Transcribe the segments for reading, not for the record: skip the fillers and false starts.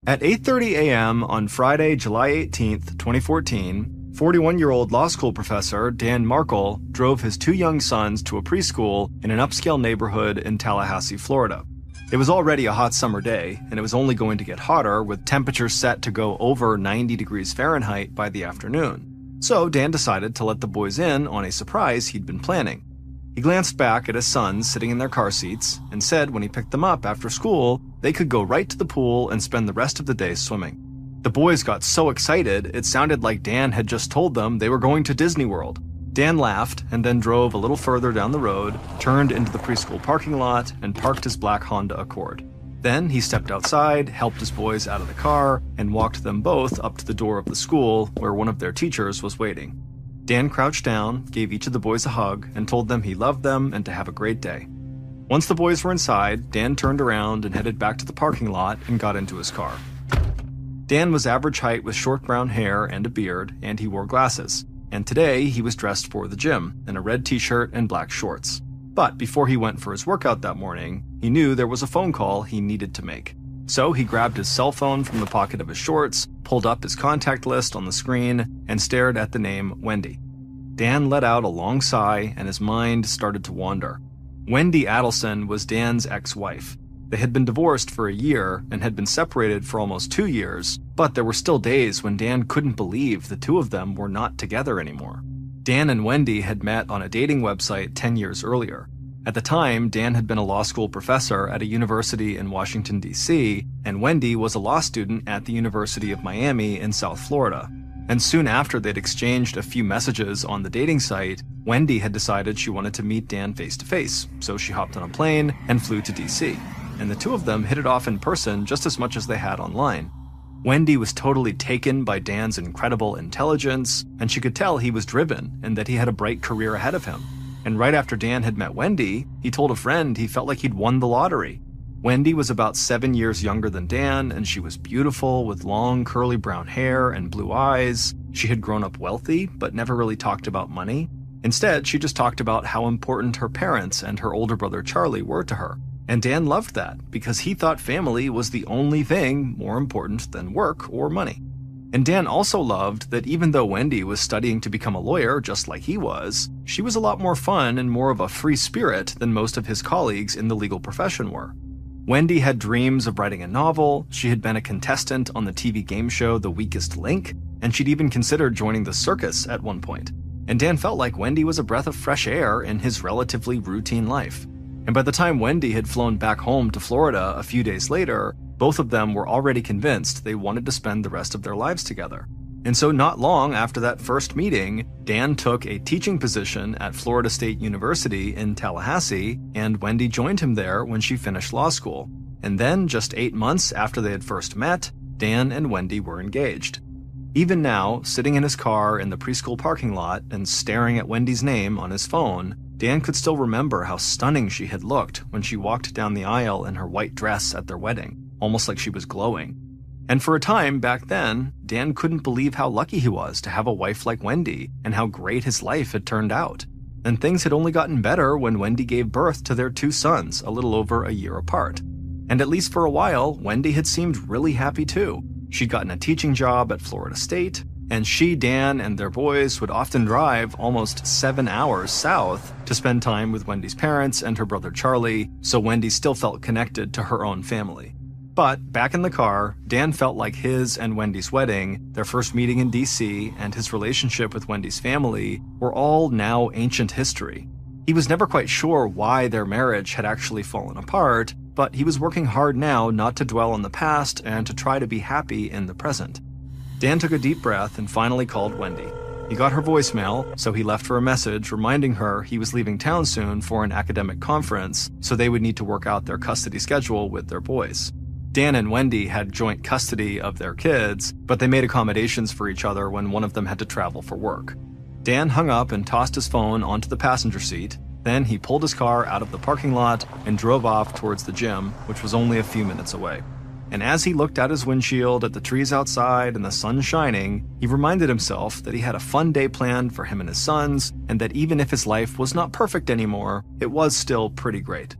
At 8:30 a.m. on Friday, July 18th, 2014, 41-year-old law school professor Dan Markle drove his two young sons to a preschool in an upscale neighborhood in Tallahassee, Florida. It was already a hot summer day, and it was only going to get hotter with temperatures set to go over 90 degrees Fahrenheit by the afternoon. So Dan decided to let the boys in on a surprise he'd been planning. He glanced back at his sons sitting in their car seats and said when he picked them up after school, they could go right to the pool and spend the rest of the day swimming. The boys got so excited, it sounded like Dan had just told them they were going to Disney World. Dan laughed and then drove a little further down the road, turned into the preschool parking lot, and parked his black Honda Accord. Then he stepped outside, helped his boys out of the car, and walked them both up to the door of the school where one of their teachers was waiting. Dan crouched down, gave each of the boys a hug, and told them he loved them and to have a great day. Once the boys were inside, Dan turned around and headed back to the parking lot and got into his car. Dan was average height with short brown hair and a beard, and he wore glasses. And today, he was dressed for the gym in a red t-shirt and black shorts. But before he went for his workout that morning, he knew there was a phone call he needed to make. So he grabbed his cell phone from the pocket of his shorts, pulled up his contact list on the screen, and stared at the name Wendy. Dan let out a long sigh, and his mind started to wander. Wendy Adelson was Dan's ex-wife. They had been divorced for a year and had been separated for almost 2 years, but there were still days when Dan couldn't believe the two of them were not together anymore. Dan and Wendy had met on a dating website 10 years earlier. At the time, Dan had been a law school professor at a university in Washington, D.C., and Wendy was a law student at the University of Miami in South Florida. And soon after they'd exchanged a few messages on the dating site, Wendy had decided she wanted to meet Dan face-to-face, so she hopped on a plane and flew to D.C. And the two of them hit it off in person just as much as they had online. Wendy was totally taken by Dan's incredible intelligence, and she could tell he was driven and that he had a bright career ahead of him. And right after Dan had met Wendy, he told a friend he felt like he'd won the lottery. Wendy was about 7 years younger than Dan, and she was beautiful with long curly brown hair and blue eyes. She had grown up wealthy, but never really talked about money. Instead, she just talked about how important her parents and her older brother Charlie were to her. And Dan loved that, because he thought family was the only thing more important than work or money. And Dan also loved that even though Wendy was studying to become a lawyer just like he was, she was a lot more fun and more of a free spirit than most of his colleagues in the legal profession were. Wendy had dreams of writing a novel, she had been a contestant on the TV game show The Weakest Link, and she'd even considered joining the circus at one point. And Dan felt like Wendy was a breath of fresh air in his relatively routine life. And by the time Wendy had flown back home to Florida a few days later, both of them were already convinced they wanted to spend the rest of their lives together. And so not long after that first meeting, Dan took a teaching position at Florida State University in Tallahassee, and Wendy joined him there when she finished law school. And then, just 8 months after they had first met, Dan and Wendy were engaged. Even now, sitting in his car in the preschool parking lot and staring at Wendy's name on his phone, Dan could still remember how stunning she had looked when she walked down the aisle in her white dress at their wedding, almost like she was glowing. And for a time back then, Dan couldn't believe how lucky he was to have a wife like Wendy and how great his life had turned out. And things had only gotten better when Wendy gave birth to their two sons a little over a year apart. And at least for a while, Wendy had seemed really happy too. She'd gotten a teaching job at Florida State, and she, Dan, and their boys would often drive almost 7 hours south to spend time with Wendy's parents and her brother Charlie, so Wendy still felt connected to her own family. But back in the car, Dan felt like his and Wendy's wedding, their first meeting in D.C., and his relationship with Wendy's family were all now ancient history. He was never quite sure why their marriage had actually fallen apart, but he was working hard now not to dwell on the past and to try to be happy in the present. Dan took a deep breath and finally called Wendy. He got her voicemail, so he left her a message reminding her he was leaving town soon for an academic conference, so they would need to work out their custody schedule with their boys. Dan and Wendy had joint custody of their kids, but they made accommodations for each other when one of them had to travel for work. Dan hung up and tossed his phone onto the passenger seat. Then he pulled his car out of the parking lot and drove off towards the gym, which was only a few minutes away. And as he looked out his windshield at the trees outside and the sun shining, he reminded himself that he had a fun day planned for him and his sons, and that even if his life was not perfect anymore, it was still pretty great.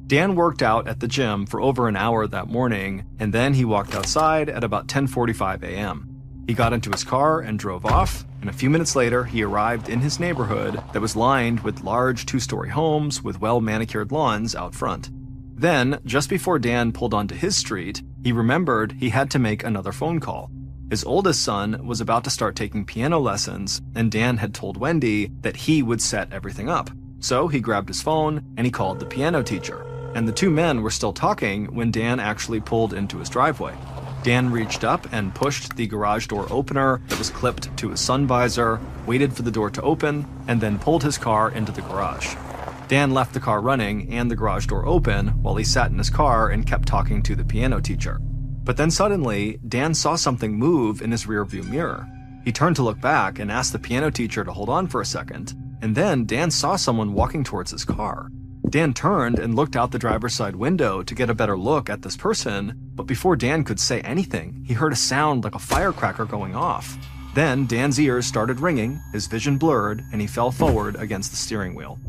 Dan worked out at the gym for over an hour that morning, and then he walked outside at about 10:45 a.m. He got into his car and drove off, and a few minutes later, he arrived in his neighborhood that was lined with large two-story homes with well-manicured lawns out front. Then, just before Dan pulled onto his street, he remembered he had to make another phone call. His oldest son was about to start taking piano lessons, and Dan had told Wendy that he would set everything up. So he grabbed his phone and he called the piano teacher. And the two men were still talking when Dan actually pulled into his driveway. Dan reached up and pushed the garage door opener that was clipped to his sun visor, waited for the door to open, and then pulled his car into the garage. Dan left the car running and the garage door open while he sat in his car and kept talking to the piano teacher. But then suddenly, Dan saw something move in his rearview mirror. He turned to look back and asked the piano teacher to hold on for a second, and then Dan saw someone walking towards his car. Dan turned and looked out the driver's side window to get a better look at this person, but before Dan could say anything, he heard a sound like a firecracker going off. Then Dan's ears started ringing, his vision blurred, and he fell forward against the steering wheel.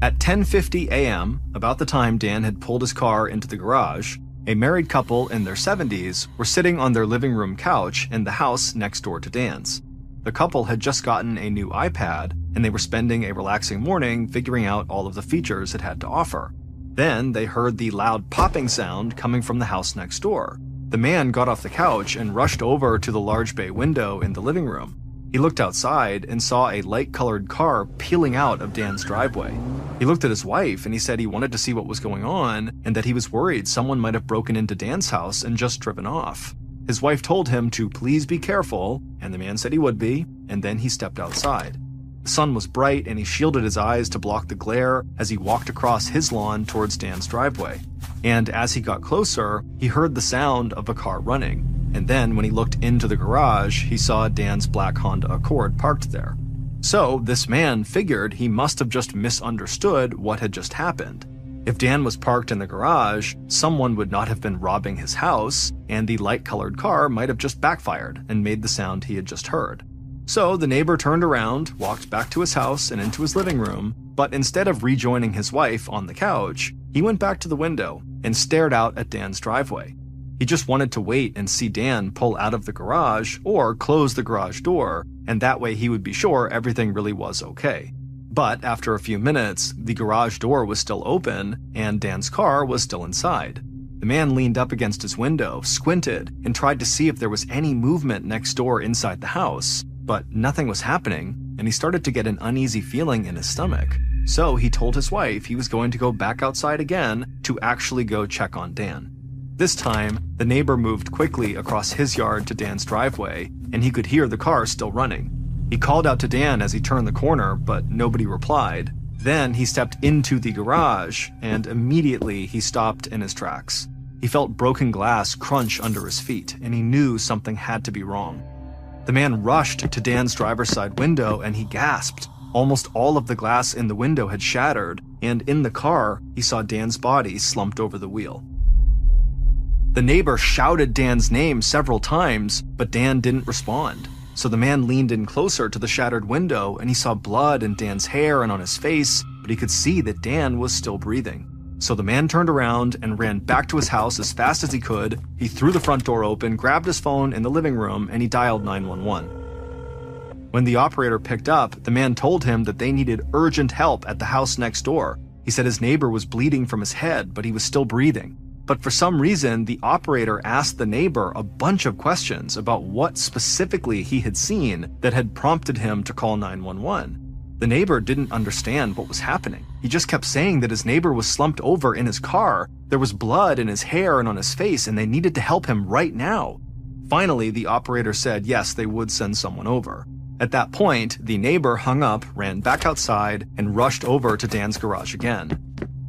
At 10:50 a.m., about the time Dan had pulled his car into the garage, a married couple in their 70s were sitting on their living room couch in the house next door to Dan's. The couple had just gotten a new iPad, and they were spending a relaxing morning figuring out all of the features it had to offer. Then they heard the loud popping sound coming from the house next door. The man got off the couch and rushed over to the large bay window in the living room. He looked outside and saw a light-colored car peeling out of Dan's driveway. He looked at his wife and he said he wanted to see what was going on and that he was worried someone might have broken into Dan's house and just driven off. His wife told him to please be careful, and the man said he would be, and then he stepped outside. The sun was bright and he shielded his eyes to block the glare as he walked across his lawn towards Dan's driveway. And as he got closer, he heard the sound of a car running. And then when he looked into the garage, he saw Dan's black Honda Accord parked there. So this man figured he must have just misunderstood what had just happened. If Dan was parked in the garage, someone would not have been robbing his house, and the light-colored car might have just backfired and made the sound he had just heard. So the neighbor turned around, walked back to his house and into his living room, but instead of rejoining his wife on the couch, he went back to the window and stared out at Dan's driveway. He just wanted to wait and see Dan pull out of the garage or close the garage door, and that way he would be sure everything really was okay. But after a few minutes, the garage door was still open and Dan's car was still inside. The man leaned up against his window, squinted, and tried to see if there was any movement next door inside the house, but nothing was happening, and he started to get an uneasy feeling in his stomach. So he told his wife he was going to go back outside again to actually go check on Dan. This time, the neighbor moved quickly across his yard to Dan's driveway, and he could hear the car still running. He called out to Dan as he turned the corner, but nobody replied. Then he stepped into the garage, and immediately he stopped in his tracks. He felt broken glass crunch under his feet, and he knew something had to be wrong. The man rushed to Dan's driver's side window, and he gasped. Almost all of the glass in the window had shattered, and in the car, he saw Dan's body slumped over the wheel. The neighbor shouted Dan's name several times, but Dan didn't respond. So the man leaned in closer to the shattered window and he saw blood in Dan's hair and on his face, but he could see that Dan was still breathing. So the man turned around and ran back to his house as fast as he could. He threw the front door open, grabbed his phone in the living room, and he dialed 911. When the operator picked up, the man told him that they needed urgent help at the house next door. He said his neighbor was bleeding from his head, but he was still breathing. But for some reason, the operator asked the neighbor a bunch of questions about what specifically he had seen that had prompted him to call 911. The neighbor didn't understand what was happening. He just kept saying that his neighbor was slumped over in his car, there was blood in his hair and on his face, and they needed to help him right now. Finally, the operator said yes, they would send someone over. At that point, the neighbor hung up, ran back outside, and rushed over to Dan's garage again.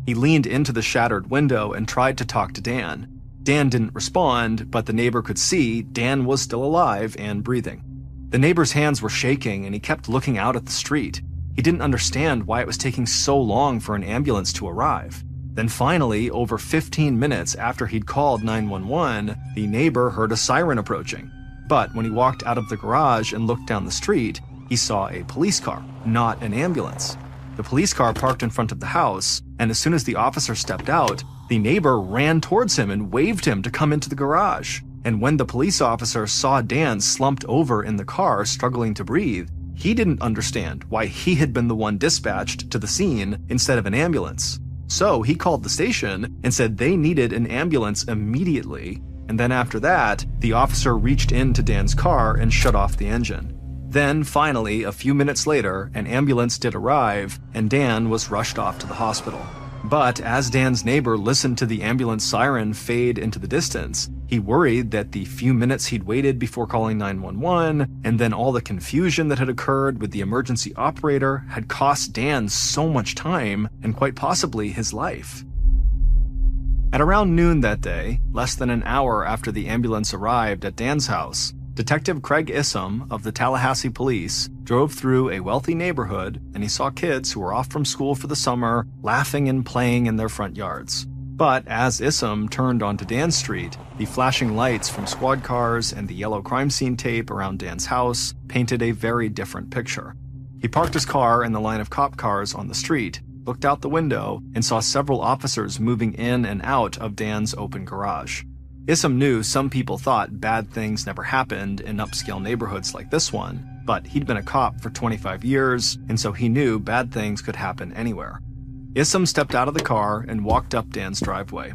He leaned into the shattered window and tried to talk to Dan. Dan didn't respond, but the neighbor could see Dan was still alive and breathing. The neighbor's hands were shaking and he kept looking out at the street. He didn't understand why it was taking so long for an ambulance to arrive. Then finally, over 15 minutes after he'd called 911, the neighbor heard a siren approaching. But when he walked out of the garage and looked down the street, he saw a police car, not an ambulance. The police car parked in front of the house, and as soon as the officer stepped out, the neighbor ran towards him and waved him to come into the garage. And when the police officer saw Dan slumped over in the car struggling to breathe, he didn't understand why he had been the one dispatched to the scene instead of an ambulance. So he called the station and said they needed an ambulance immediately. And then after that, the officer reached into Dan's car and shut off the engine. Then, finally, a few minutes later, an ambulance did arrive, and Dan was rushed off to the hospital. But as Dan's neighbor listened to the ambulance siren fade into the distance, he worried that the few minutes he'd waited before calling 911, and then all the confusion that had occurred with the emergency operator had cost Dan so much time and quite possibly his life. At around noon that day, less than an hour after the ambulance arrived at Dan's house, Detective Craig Issam of the Tallahassee Police drove through a wealthy neighborhood, and he saw kids who were off from school for the summer laughing and playing in their front yards. But as Issam turned onto Dan Street, the flashing lights from squad cars and the yellow crime scene tape around Dan's house painted a very different picture. He parked his car in the line of cop cars on the street, looked out the window, and saw several officers moving in and out of Dan's open garage. Issam knew some people thought bad things never happened in upscale neighborhoods like this one, but he'd been a cop for 25 years, and so he knew bad things could happen anywhere. Issam stepped out of the car and walked up Dan's driveway.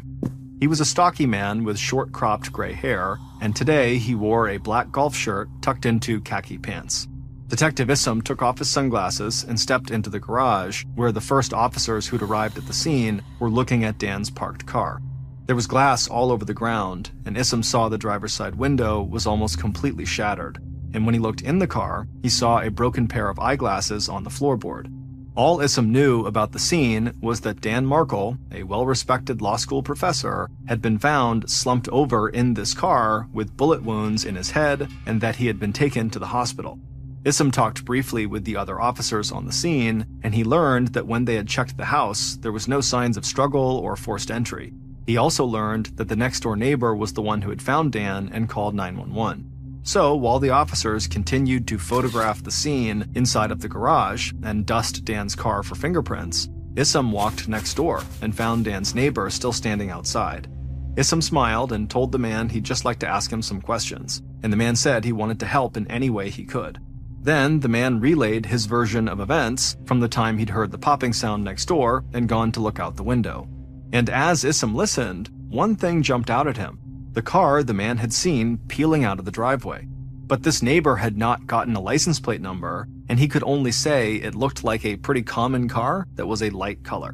He was a stocky man with short-cropped gray hair, and today he wore a black golf shirt tucked into khaki pants. Detective Issam took off his sunglasses and stepped into the garage, where the first officers who'd arrived at the scene were looking at Dan's parked car. There was glass all over the ground, and Issam saw the driver's side window was almost completely shattered. And when he looked in the car, he saw a broken pair of eyeglasses on the floorboard. All Issam knew about the scene was that Dan Markle, a well-respected law school professor, had been found slumped over in this car with bullet wounds in his head, and that he had been taken to the hospital. Issam talked briefly with the other officers on the scene, and he learned that when they had checked the house, there was no signs of struggle or forced entry. He also learned that the next-door neighbor was the one who had found Dan and called 911. So, while the officers continued to photograph the scene inside of the garage and dust Dan's car for fingerprints, Issam walked next door and found Dan's neighbor still standing outside. Issam smiled and told the man he'd just like to ask him some questions, and the man said he wanted to help in any way he could. Then, the man relayed his version of events from the time he'd heard the popping sound next door and gone to look out the window. And as Issam listened, one thing jumped out at him: the car the man had seen peeling out of the driveway. But this neighbor had not gotten a license plate number, and he could only say it looked like a pretty common car that was a light color.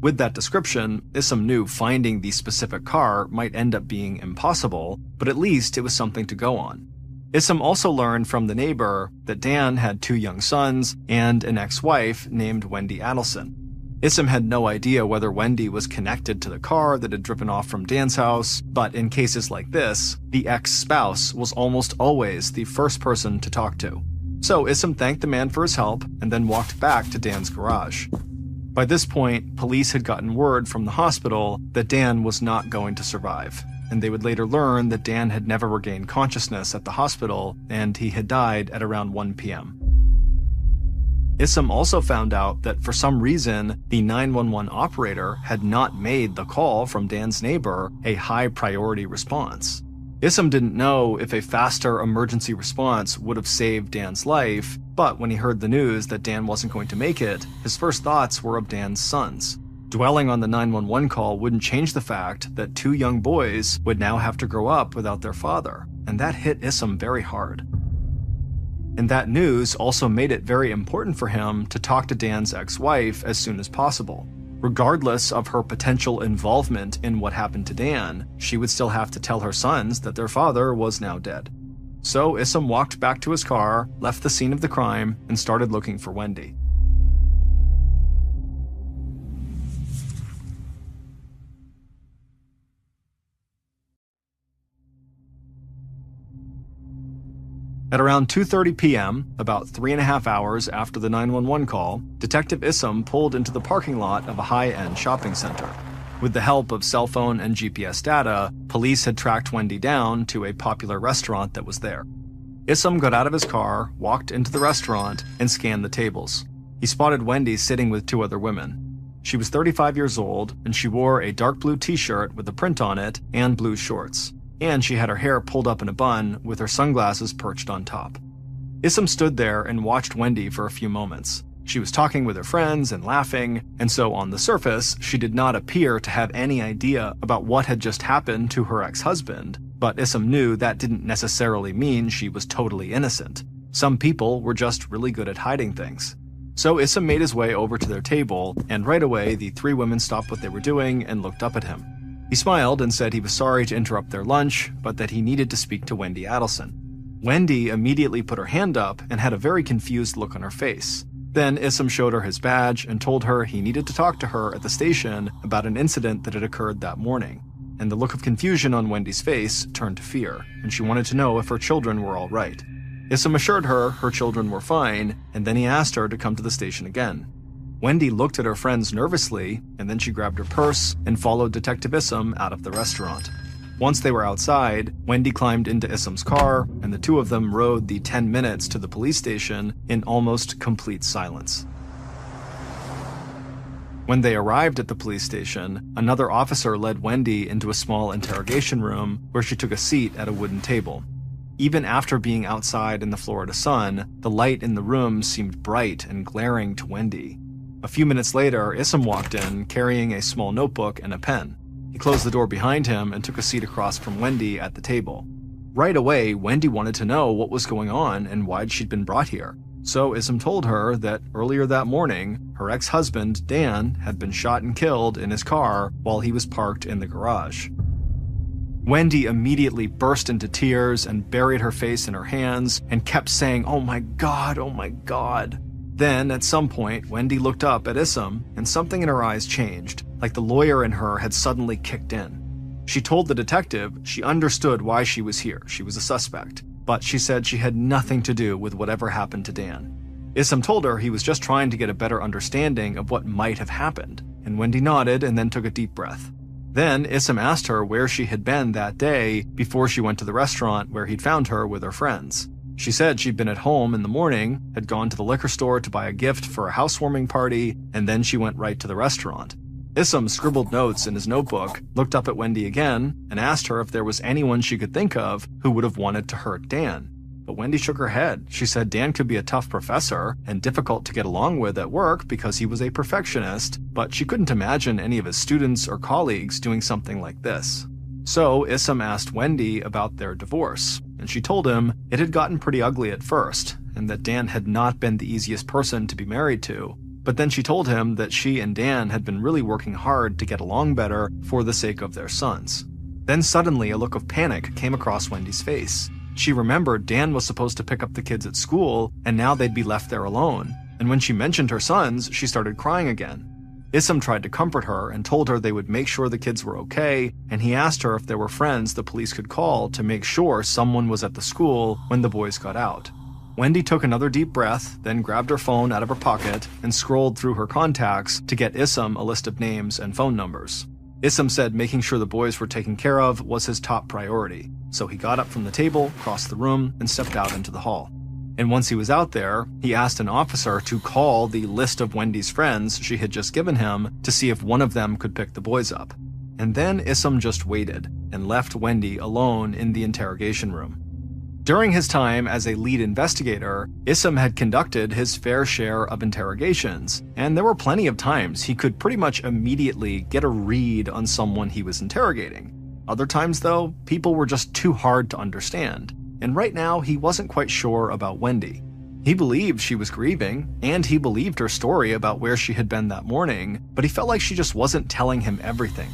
With that description, Issam knew finding the specific car might end up being impossible, but at least it was something to go on. Issam also learned from the neighbor that Dan had 2 young sons and an ex-wife named Wendy Adelson. Issam had no idea whether Wendy was connected to the car that had driven off from Dan's house, but in cases like this, the ex-spouse was almost always the first person to talk to. So Issam thanked the man for his help and then walked back to Dan's garage. By this point, police had gotten word from the hospital that Dan was not going to survive, and they would later learn that Dan had never regained consciousness at the hospital and he had died at around 1 p.m. Issam also found out that for some reason, the 911 operator had not made the call from Dan's neighbor a high-priority response. Issam didn't know if a faster emergency response would have saved Dan's life, but when he heard the news that Dan wasn't going to make it, his first thoughts were of Dan's sons. Dwelling on the 911 call wouldn't change the fact that 2 young boys would now have to grow up without their father, and that hit Issam very hard. And that news also made it very important for him to talk to Dan's ex-wife as soon as possible. Regardless of her potential involvement in what happened to Dan, she would still have to tell her sons that their father was now dead. So Issam walked back to his car, left the scene of the crime, and started looking for Wendy. At around 2:30 p.m., about 3.5 hours after the 911 call, Detective Issam pulled into the parking lot of a high-end shopping center. With the help of cell phone and GPS data, police had tracked Wendy down to a popular restaurant that was there. Issam got out of his car, walked into the restaurant, and scanned the tables. He spotted Wendy sitting with 2 other women. She was 35 years old, and she wore a dark blue t-shirt with a print on it and blue shorts. And she had her hair pulled up in a bun with her sunglasses perched on top. Issam stood there and watched Wendy for a few moments. She was talking with her friends and laughing, and so on the surface, she did not appear to have any idea about what had just happened to her ex-husband, but Issam knew that didn't necessarily mean she was totally innocent. Some people were just really good at hiding things. So Issam made his way over to their table, and right away the 3 women stopped what they were doing and looked up at him. He smiled and said he was sorry to interrupt their lunch, but that he needed to speak to Wendy Adelson. Wendy immediately put her hand up and had a very confused look on her face. Then Issam showed her his badge and told her he needed to talk to her at the station about an incident that had occurred that morning. And the look of confusion on Wendy's face turned to fear, and she wanted to know if her children were all right. Issam assured her her children were fine, and then he asked her to come to the station again. Wendy looked at her friends nervously, and then she grabbed her purse and followed Detective Issam out of the restaurant. Once they were outside, Wendy climbed into Issam's car, and the 2 of them rode the 10 minutes to the police station in almost complete silence. When they arrived at the police station, another officer led Wendy into a small interrogation room where she took a seat at a wooden table. Even after being outside in the Florida sun, the light in the room seemed bright and glaring to Wendy. A few minutes later, Issam walked in carrying a small notebook and a pen. He closed the door behind him and took a seat across from Wendy at the table. Right away, Wendy wanted to know what was going on and why she'd been brought here. So Issam told her that earlier that morning, her ex-husband, Dan, had been shot and killed in his car while he was parked in the garage. Wendy immediately burst into tears and buried her face in her hands and kept saying, "Oh my God, oh my God." Then, at some point, Wendy looked up at Issam and something in her eyes changed, like the lawyer in her had suddenly kicked in. She told the detective she understood why she was here, she was a suspect, but she said she had nothing to do with whatever happened to Dan. Issam told her he was just trying to get a better understanding of what might have happened, and Wendy nodded and then took a deep breath. Then Issam asked her where she had been that day before she went to the restaurant where he'd found her with her friends. She said she'd been at home in the morning, had gone to the liquor store to buy a gift for a housewarming party, and then she went right to the restaurant. Issam scribbled notes in his notebook, looked up at Wendy again, and asked her if there was anyone she could think of who would have wanted to hurt Dan. But Wendy shook her head. She said Dan could be a tough professor and difficult to get along with at work because he was a perfectionist, but she couldn't imagine any of his students or colleagues doing something like this. So Issam asked Wendy about their divorce, and she told him it had gotten pretty ugly at first, and that Dan had not been the easiest person to be married to. But then she told him that she and Dan had been really working hard to get along better for the sake of their sons. Then suddenly a look of panic came across Wendy's face. She remembered Dan was supposed to pick up the kids at school, and now they'd be left there alone. And when she mentioned her sons, she started crying again. Issam tried to comfort her and told her they would make sure the kids were okay, and he asked her if there were friends the police could call to make sure someone was at the school when the boys got out. Wendy took another deep breath, then grabbed her phone out of her pocket and scrolled through her contacts to get Issam a list of names and phone numbers. Issam said making sure the boys were taken care of was his top priority, so he got up from the table, crossed the room, and stepped out into the hall. And once he was out there, he asked an officer to call the list of Wendy's friends she had just given him to see if one of them could pick the boys up. And then Issam just waited and left Wendy alone in the interrogation room. During his time as a lead investigator, Issam had conducted his fair share of interrogations, and there were plenty of times he could pretty much immediately get a read on someone he was interrogating. Other times, though, people were just too hard to understand, and right now he wasn't quite sure about Wendy. He believed she was grieving, and he believed her story about where she had been that morning, but he felt like she just wasn't telling him everything.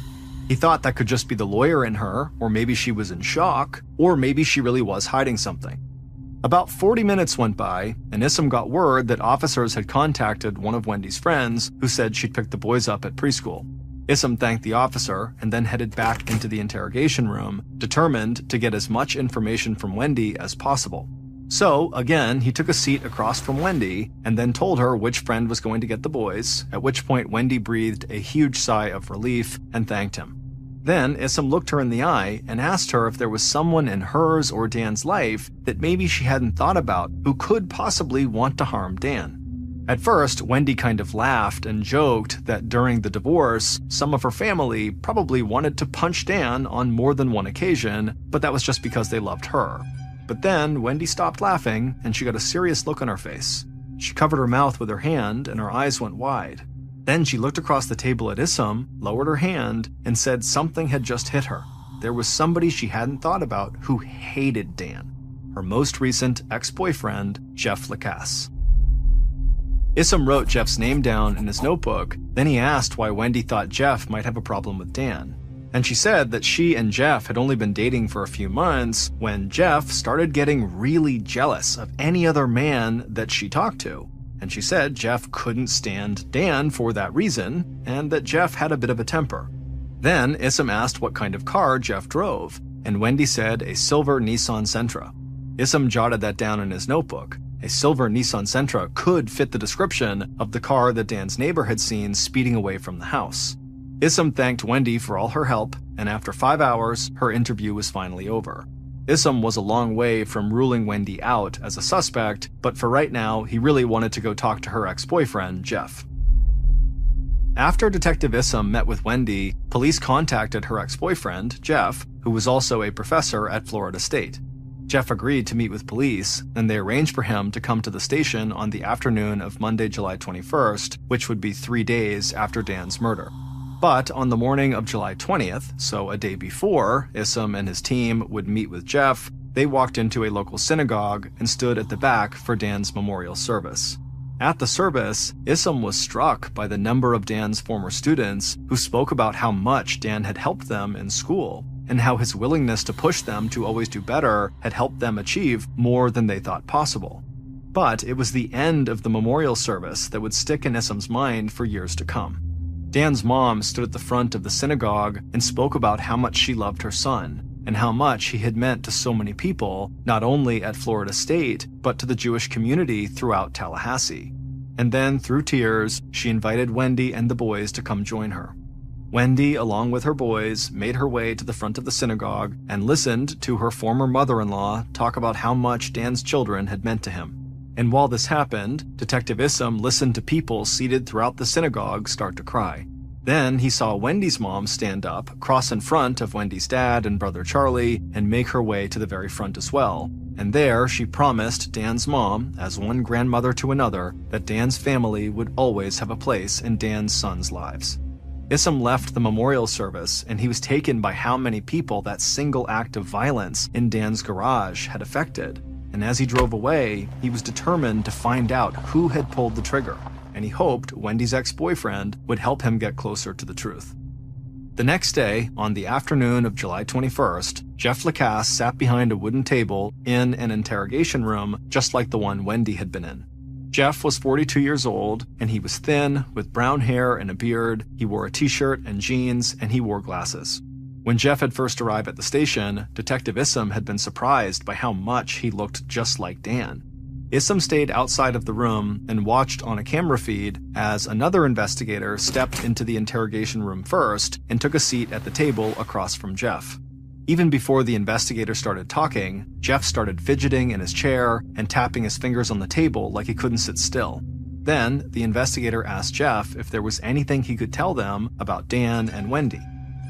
He thought that could just be the lawyer in her, or maybe she was in shock, or maybe she really was hiding something. About 40 minutes went by, and Issam got word that officers had contacted one of Wendy's friends who said she'd pick the boys up at preschool. Issam thanked the officer and then headed back into the interrogation room, determined to get as much information from Wendy as possible. So, again, he took a seat across from Wendy and then told her which friend was going to get the boys, at which point Wendy breathed a huge sigh of relief and thanked him. Then Issam looked her in the eye and asked her if there was someone in hers or Dan's life that maybe she hadn't thought about who could possibly want to harm Dan. At first, Wendy kind of laughed and joked that during the divorce, some of her family probably wanted to punch Dan on more than one occasion, but that was just because they loved her. But then Wendy stopped laughing and she got a serious look on her face. She covered her mouth with her hand and her eyes went wide. Then she looked across the table at Issam, lowered her hand, and said something had just hit her. There was somebody she hadn't thought about who hated Dan. Her most recent ex-boyfriend, Jeff Lacasse. Issam wrote Jeff's name down in his notebook, then he asked why Wendy thought Jeff might have a problem with Dan. And she said that she and Jeff had only been dating for a few months when Jeff started getting really jealous of any other man that she talked to. And she said Jeff couldn't stand Dan for that reason, and that Jeff had a bit of a temper. Then Issam asked what kind of car Jeff drove, and Wendy said a silver Nissan Sentra. Issam jotted that down in his notebook. A silver Nissan Sentra could fit the description of the car that Dan's neighbor had seen speeding away from the house. Issam thanked Wendy for all her help, and after 5 hours, her interview was finally over. Issam was a long way from ruling Wendy out as a suspect, but for right now, he really wanted to go talk to her ex-boyfriend, Jeff. After Detective Issam met with Wendy, police contacted her ex-boyfriend, Jeff, who was also a professor at Florida State. Jeff agreed to meet with police, and they arranged for him to come to the station on the afternoon of Monday, July 21st, which would be 3 days after Dan's murder. But on the morning of July 20th, so a day before Issam and his team would meet with Jeff, they walked into a local synagogue and stood at the back for Dan's memorial service. At the service, Issam was struck by the number of Dan's former students who spoke about how much Dan had helped them in school, and how his willingness to push them to always do better had helped them achieve more than they thought possible. But it was the end of the memorial service that would stick in Issam's mind for years to come. Dan's mom stood at the front of the synagogue and spoke about how much she loved her son, and how much he had meant to so many people, not only at Florida State, but to the Jewish community throughout Tallahassee. And then, through tears, she invited Wendy and the boys to come join her. Wendy, along with her boys, made her way to the front of the synagogue and listened to her former mother-in-law talk about how much Dan's children had meant to him. And while this happened, Detective Issam listened to people seated throughout the synagogue start to cry. Then he saw Wendy's mom stand up, cross in front of Wendy's dad and brother Charlie, and make her way to the very front as well. And there she promised Dan's mom, as one grandmother to another, that Dan's family would always have a place in Dan's sons' lives. Issam left the memorial service, and he was taken by how many people that single act of violence in Dan's garage had affected. And as he drove away, he was determined to find out who had pulled the trigger, and he hoped Wendy's ex-boyfriend would help him get closer to the truth. The next day, on the afternoon of July 21st, Jeff Lacasse sat behind a wooden table in an interrogation room just like the one Wendy had been in. Jeff was 42 years old, and he was thin, with brown hair and a beard. He wore a t-shirt and jeans, and he wore glasses. When Jeff had first arrived at the station, Detective Issam had been surprised by how much he looked just like Dan. Issam stayed outside of the room and watched on a camera feed as another investigator stepped into the interrogation room first and took a seat at the table across from Jeff. Even before the investigator started talking, Jeff started fidgeting in his chair and tapping his fingers on the table like he couldn't sit still. Then, the investigator asked Jeff if there was anything he could tell them about Dan and Wendy.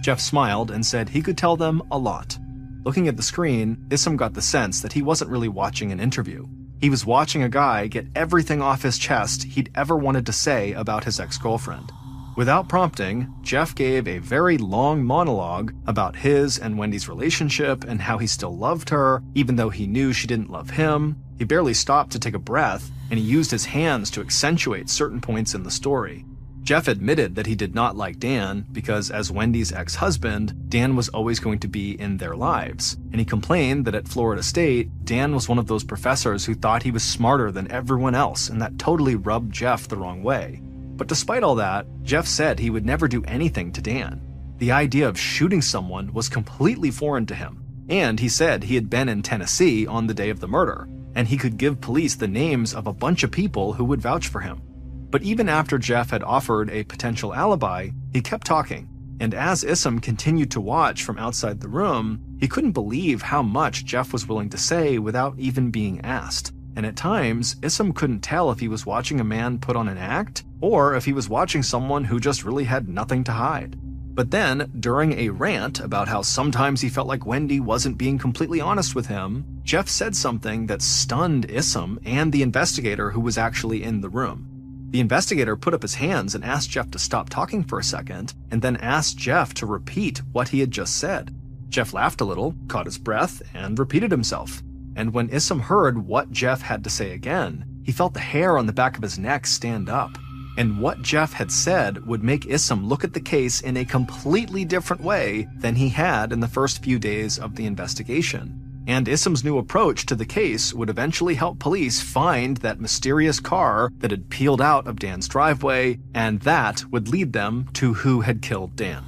Jeff smiled and said he could tell them a lot. Looking at the screen, Issam got the sense that he wasn't really watching an interview. He was watching a guy get everything off his chest he'd ever wanted to say about his ex-girlfriend. Without prompting, Jeff gave a very long monologue about his and Wendy's relationship and how he still loved her, even though he knew she didn't love him. He barely stopped to take a breath, and he used his hands to accentuate certain points in the story. Jeff admitted that he did not like Dan because, as Wendy's ex-husband, Dan was always going to be in their lives, and he complained that at Florida State, Dan was one of those professors who thought he was smarter than everyone else, and that totally rubbed Jeff the wrong way. But despite all that, Jeff said he would never do anything to Dan. The idea of shooting someone was completely foreign to him, and he said he had been in Tennessee on the day of the murder, and he could give police the names of a bunch of people who would vouch for him. But even after Jeff had offered a potential alibi, he kept talking, and as Issam continued to watch from outside the room, he couldn't believe how much Jeff was willing to say without even being asked. and at times, Issam couldn't tell if he was watching a man put on an act or if he was watching someone who just really had nothing to hide. But then, during a rant about how sometimes he felt like Wendy wasn't being completely honest with him, Jeff said something that stunned Issam and the investigator who was actually in the room. The investigator put up his hands and asked Jeff to stop talking for a second, and then asked Jeff to repeat what he had just said. Jeff laughed a little, caught his breath, and repeated himself. And when Issam heard what Jeff had to say again, he felt the hair on the back of his neck stand up. And what Jeff had said would make Issam look at the case in a completely different way than he had in the first few days of the investigation. And Issam's new approach to the case would eventually help police find that mysterious car that had peeled out of Dan's driveway, and that would lead them to who had killed Dan.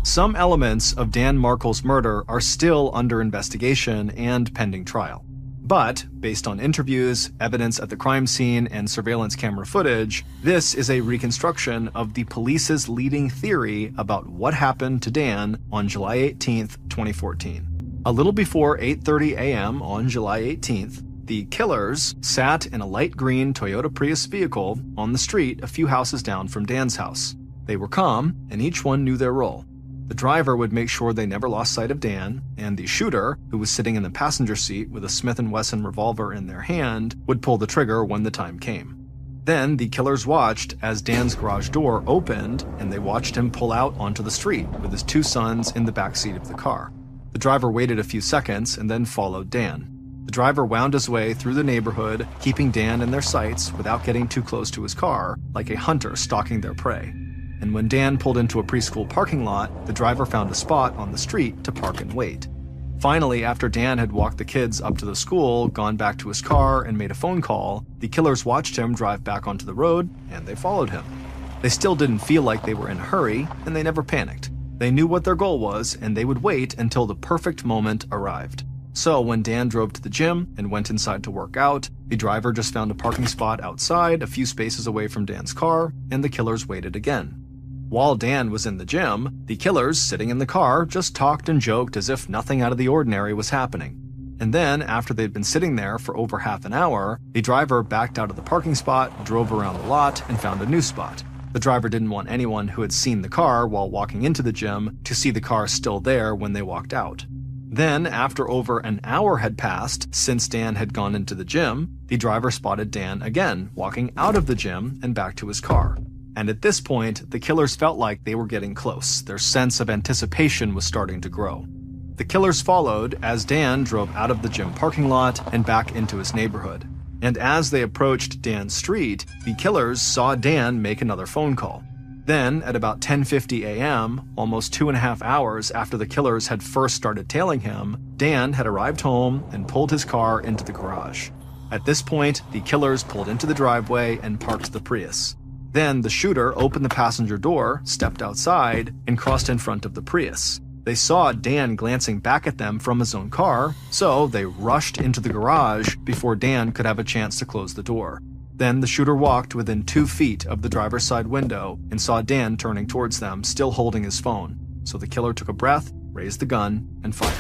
Some elements of Dan Markel's murder are still under investigation and pending trial. But, based on interviews, evidence at the crime scene, and surveillance camera footage, this is a reconstruction of the police's leading theory about what happened to Dan on July 18th, 2014. A little before 8:30 a.m. on July 18th, the killers sat in a light green Toyota Prius vehicle on the street a few houses down from Dan's house. They were calm, and each one knew their role. The driver would make sure they never lost sight of Dan, and the shooter, who was sitting in the passenger seat with a Smith & Wesson revolver in their hand, would pull the trigger when the time came. Then the killers watched as Dan's garage door opened, and they watched him pull out onto the street with his two sons in the backseat of the car. The driver waited a few seconds and then followed Dan. The driver wound his way through the neighborhood, keeping Dan in their sights without getting too close to his car, like a hunter stalking their prey. And when Dan pulled into a preschool parking lot, the driver found a spot on the street to park and wait. Finally, after Dan had walked the kids up to the school, gone back to his car, and made a phone call, the killers watched him drive back onto the road, and they followed him. They still didn't feel like they were in a hurry, and they never panicked. They knew what their goal was, and they would wait until the perfect moment arrived. So when Dan drove to the gym and went inside to work out, the driver just found a parking spot outside a few spaces away from Dan's car, and the killers waited again. While Dan was in the gym, the killers, sitting in the car, just talked and joked as if nothing out of the ordinary was happening. And then, after they'd been sitting there for over half an hour, the driver backed out of the parking spot, drove around the lot, and found a new spot. The driver didn't want anyone who had seen the car while walking into the gym to see the car still there when they walked out. Then, after over an hour had passed since Dan had gone into the gym, the driver spotted Dan again, walking out of the gym and back to his car. And at this point, the killers felt like they were getting close. Their sense of anticipation was starting to grow. The killers followed as Dan drove out of the gym parking lot and back into his neighborhood. And as they approached Dan's street, the killers saw Dan make another phone call. Then, at about 10:50 a.m., almost 2.5 hours after the killers had first started tailing him, Dan had arrived home and pulled his car into the garage. At this point, the killers pulled into the driveway and parked the Prius. Then the shooter opened the passenger door, stepped outside, and crossed in front of the Prius. They saw Dan glancing back at them from his own car, so they rushed into the garage before Dan could have a chance to close the door. Then the shooter walked within 2 feet of the driver's side window and saw Dan turning towards them, still holding his phone. So the killer took a breath, raised the gun, and fired.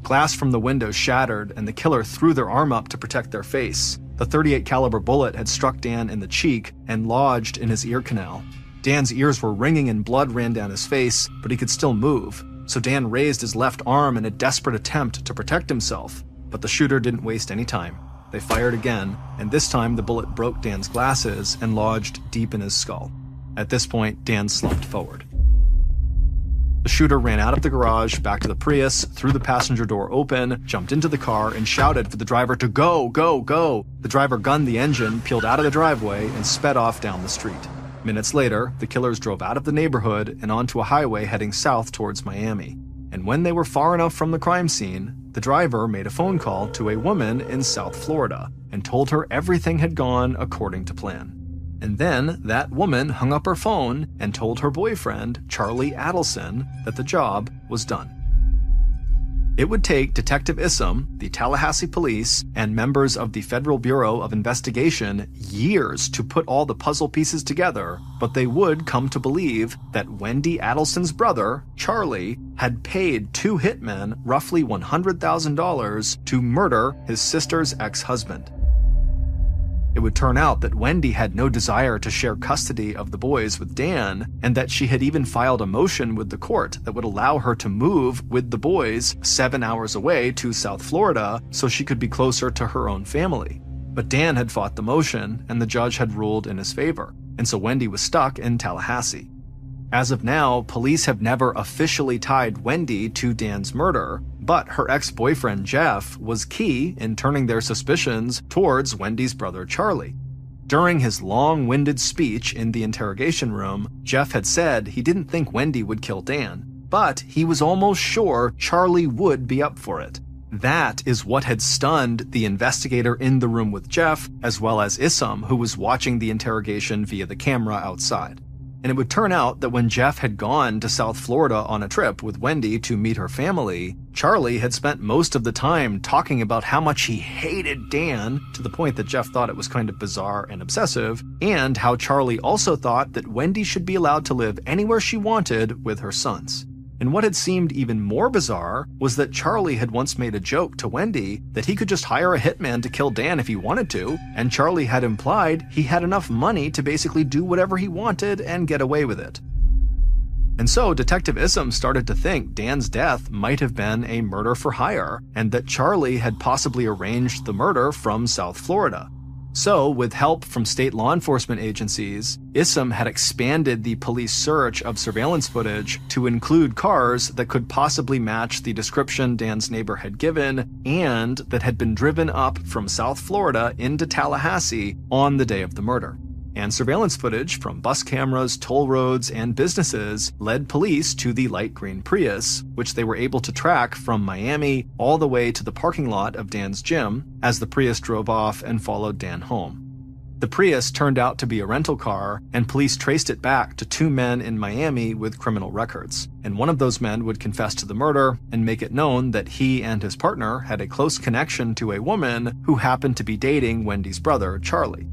Glass from the window shattered, and the killer threw their arm up to protect their face. The .38 caliber bullet had struck Dan in the cheek and lodged in his ear canal. Dan's ears were ringing and blood ran down his face, but he could still move. So Dan raised his left arm in a desperate attempt to protect himself. But the shooter didn't waste any time. They fired again, and this time the bullet broke Dan's glasses and lodged deep in his skull. At this point, Dan slumped forward. The shooter ran out of the garage, back to the Prius, threw the passenger door open, jumped into the car, and shouted for the driver to go, go, go. The driver gunned the engine, peeled out of the driveway, and sped off down the street. Minutes later, the killers drove out of the neighborhood and onto a highway heading south towards Miami. And when they were far enough from the crime scene, the driver made a phone call to a woman in South Florida and told her everything had gone according to plan. And then that woman hung up her phone and told her boyfriend, Charlie Adelson, that the job was done. It would take Detective Issam, the Tallahassee police, and members of the Federal Bureau of Investigation years to put all the puzzle pieces together, but they would come to believe that Wendy Adelson's brother, Charlie, had paid two hitmen roughly $100,000 to murder his sister's ex-husband. It would turn out that Wendy had no desire to share custody of the boys with Dan, and that she had even filed a motion with the court that would allow her to move with the boys 7 hours away to South Florida so she could be closer to her own family. But Dan had fought the motion, and the judge had ruled in his favor, and so Wendy was stuck in Tallahassee. As of now, police have never officially tied Wendy to Dan's murder, but her ex-boyfriend Jeff was key in turning their suspicions towards Wendy's brother Charlie. During his long-winded speech in the interrogation room, Jeff had said he didn't think Wendy would kill Dan, but he was almost sure Charlie would be up for it. That is what had stunned the investigator in the room with Jeff, as well as Issam, who was watching the interrogation via the camera outside. And it would turn out that when Jeff had gone to South Florida on a trip with Wendy to meet her family, Charlie had spent most of the time talking about how much he hated Dan, to the point that Jeff thought it was kind of bizarre and obsessive, and how Charlie also thought that Wendy should be allowed to live anywhere she wanted with her sons. And what had seemed even more bizarre was that Charlie had once made a joke to Wendy that he could just hire a hitman to kill Dan if he wanted to, and Charlie had implied he had enough money to basically do whatever he wanted and get away with it. And so Detective Issam started to think Dan's death might have been a murder for hire, and that Charlie had possibly arranged the murder from South Florida. So, with help from state law enforcement agencies, Issam had expanded the police search of surveillance footage to include cars that could possibly match the description Dan's neighbor had given and that had been driven up from South Florida into Tallahassee on the day of the murder. And surveillance footage from bus cameras, toll roads, and businesses led police to the light green Prius, which they were able to track from Miami all the way to the parking lot of Dan's gym as the Prius drove off and followed Dan home. The Prius turned out to be a rental car, and police traced it back to two men in Miami with criminal records. And one of those men would confess to the murder and make it known that he and his partner had a close connection to a woman who happened to be dating Wendy's brother, Charlie.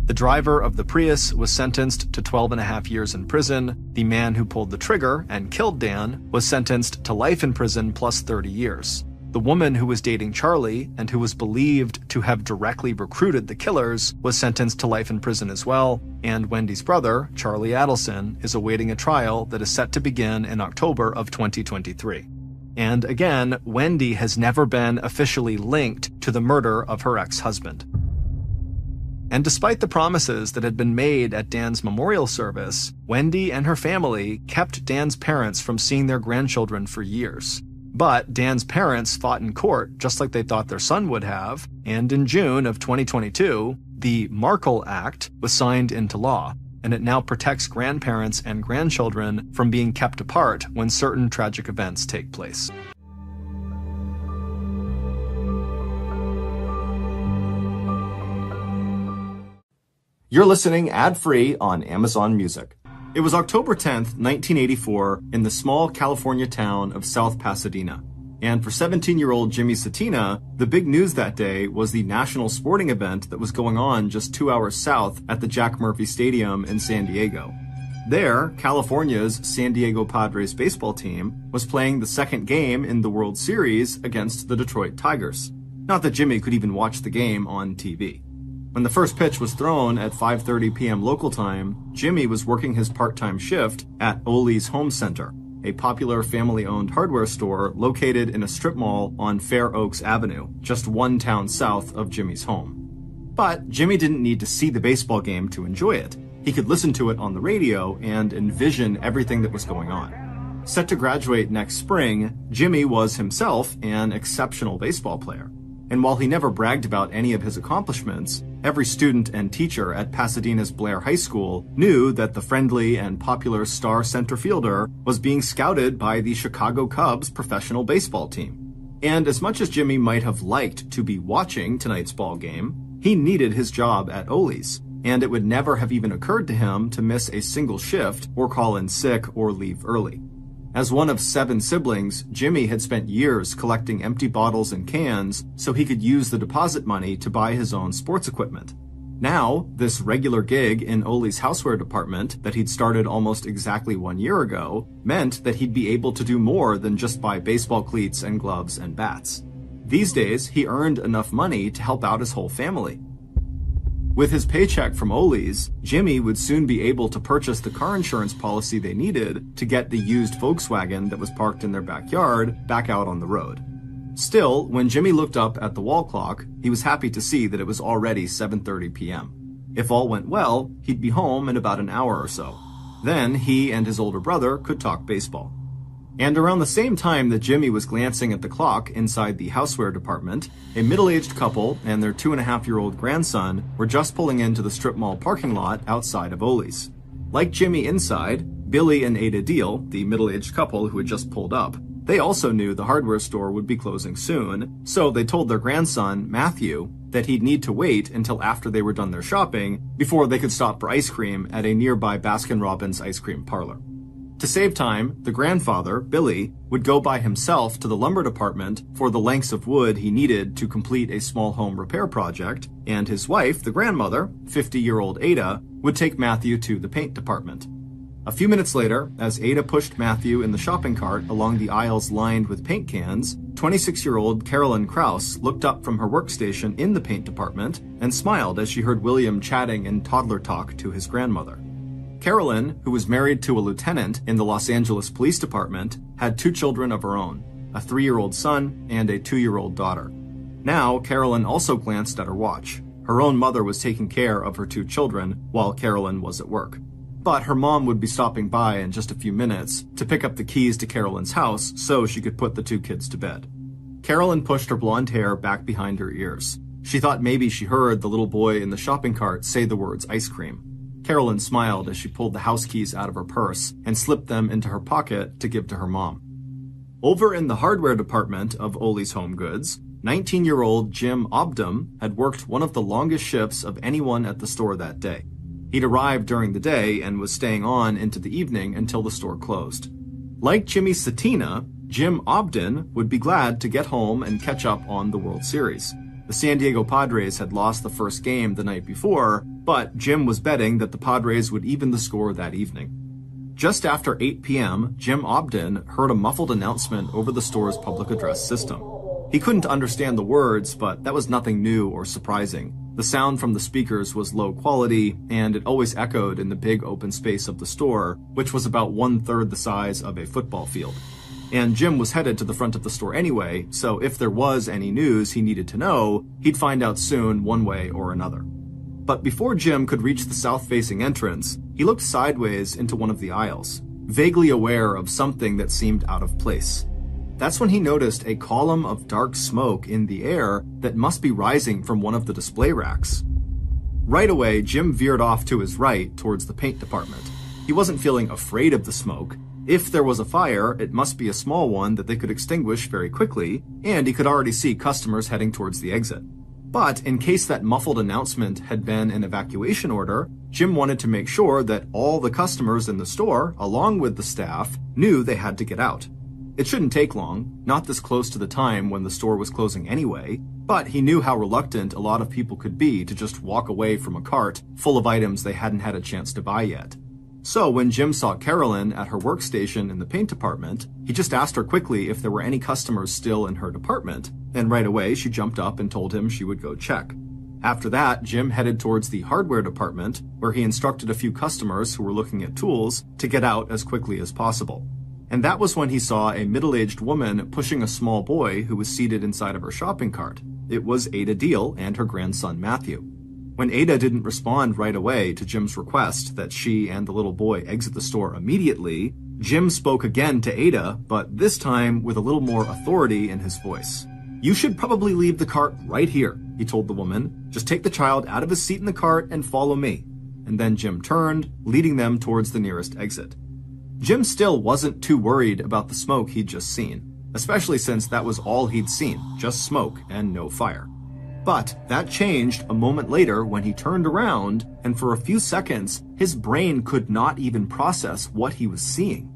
The driver of the Prius was sentenced to 12.5 years in prison. The man who pulled the trigger and killed Dan was sentenced to life in prison plus 30 years. The woman who was dating Charlie and who was believed to have directly recruited the killers was sentenced to life in prison as well, and Wendy's brother, Charlie Adelson, is awaiting a trial that is set to begin in October of 2023. And again, Wendy has never been officially linked to the murder of her ex-husband. And despite the promises that had been made at Dan's memorial service, Wendy and her family kept Dan's parents from seeing their grandchildren for years. But Dan's parents fought in court just like they thought their son would have, and in June of 2022, the Markle Act was signed into law, and it now protects grandparents and grandchildren from being kept apart when certain tragic events take place. You're listening ad-free on Amazon Music. It was October 10th, 1984, in the small California town of South Pasadena. And for 17-year-old Jimmy Satina, the big news that day was the national sporting event that was going on just 2 hours south at the Jack Murphy Stadium in San Diego. There, California's San Diego Padres baseball team was playing the second game in the World Series against the Detroit Tigers. Not that Jimmy could even watch the game on TV. When the first pitch was thrown at 5:30 p.m. local time, Jimmy was working his part-time shift at Ole's Home Center, a popular family-owned hardware store located in a strip mall on Fair Oaks Avenue, just one town south of Jimmy's home. But Jimmy didn't need to see the baseball game to enjoy it. He could listen to it on the radio and envision everything that was going on. Set to graduate next spring, Jimmy was himself an exceptional baseball player. And while he never bragged about any of his accomplishments, every student and teacher at Pasadena's Blair High School knew that the friendly and popular star center fielder was being scouted by the Chicago Cubs professional baseball team. And as much as Jimmy might have liked to be watching tonight's ball game, he needed his job at Ole's, and it would never have even occurred to him to miss a single shift or call in sick or leave early. As one of 7 siblings, Jimmy had spent years collecting empty bottles and cans so he could use the deposit money to buy his own sports equipment. Now, this regular gig in Ole's houseware department that he'd started almost exactly 1 year ago meant that he'd be able to do more than just buy baseball cleats and gloves and bats. These days, he earned enough money to help out his whole family. With his paycheck from Ole's, Jimmy would soon be able to purchase the car insurance policy they needed to get the used Volkswagen that was parked in their backyard back out on the road. Still, when Jimmy looked up at the wall clock, he was happy to see that it was already 7:30 p.m. If all went well, he'd be home in about an hour or so. Then he and his older brother could talk baseball. And around the same time that Jimmy was glancing at the clock inside the houseware department, a middle-aged couple and their 2.5-year-old grandson were just pulling into the strip mall parking lot outside of Ole's. Like Jimmy inside, Billy and Ada Deal, the middle-aged couple who had just pulled up, they also knew the hardware store would be closing soon, so they told their grandson, Matthew, that he'd need to wait until after they were done their shopping before they could stop for ice cream at a nearby Baskin-Robbins ice cream parlor. To save time, the grandfather, Billy, would go by himself to the lumber department for the lengths of wood he needed to complete a small home repair project, and his wife, the grandmother, 50-year-old Ada, would take Matthew to the paint department. A few minutes later, as Ada pushed Matthew in the shopping cart along the aisles lined with paint cans, 26-year-old Carolyn Krause looked up from her workstation in the paint department and smiled as she heard William chatting in toddler talk to his grandmother. Carolyn, who was married to a lieutenant in the Los Angeles Police Department, had 2 children of her own, a 3-year-old son and a 2-year-old daughter. Now, Carolyn also glanced at her watch. Her own mother was taking care of her 2 children while Carolyn was at work. But her mom would be stopping by in just a few minutes to pick up the keys to Carolyn's house so she could put the 2 kids to bed. Carolyn pushed her blonde hair back behind her ears. She thought maybe she heard the little boy in the shopping cart say the words ice cream. Carolyn smiled as she pulled the house keys out of her purse and slipped them into her pocket to give to her mom. Over in the hardware department of Ole's Home Goods, 19-year-old Jim Obdam had worked one of the longest shifts of anyone at the store that day. He'd arrived during the day and was staying on into the evening until the store closed. Like Jimmy Satina, Jim Obdam would be glad to get home and catch up on the World Series. The San Diego Padres had lost the first game the night before, but Jim was betting that the Padres would even the score that evening. Just after 8 p.m., Jim Obdam heard a muffled announcement over the store's public address system. He couldn't understand the words, but that was nothing new or surprising. The sound from the speakers was low quality, and it always echoed in the big open space of the store, which was about 1/3 the size of a football field. And Jim was headed to the front of the store anyway, so if there was any news he needed to know, he'd find out soon one way or another. But before Jim could reach the south-facing entrance, he looked sideways into one of the aisles, vaguely aware of something that seemed out of place. That's when he noticed a column of dark smoke in the air that must be rising from one of the display racks. Right away, Jim veered off to his right towards the paint department. He wasn't feeling afraid of the smoke. If there was a fire, it must be a small one that they could extinguish very quickly, and he could already see customers heading towards the exit. But in case that muffled announcement had been an evacuation order, Jim wanted to make sure that all the customers in the store, along with the staff, knew they had to get out. It shouldn't take long, not this close to the time when the store was closing anyway, but he knew how reluctant a lot of people could be to just walk away from a cart full of items they hadn't had a chance to buy yet. So when Jim saw Carolyn at her workstation in the paint department, he just asked her quickly if there were any customers still in her department, and right away she jumped up and told him she would go check. After that, Jim headed towards the hardware department, where he instructed a few customers who were looking at tools to get out as quickly as possible. And that was when he saw a middle-aged woman pushing a small boy who was seated inside of her shopping cart. It was Ada Deal and her grandson Matthew. When Ada didn't respond right away to Jim's request that she and the little boy exit the store immediately, Jim spoke again to Ada, but this time with a little more authority in his voice. "You should probably leave the cart right here," he told the woman. "Just take the child out of his seat in the cart and follow me." And then Jim turned, leading them towards the nearest exit. Jim still wasn't too worried about the smoke he'd just seen, especially since that was all he'd seen, just smoke and no fire. But that changed a moment later when he turned around, and for a few seconds, his brain could not even process what he was seeing.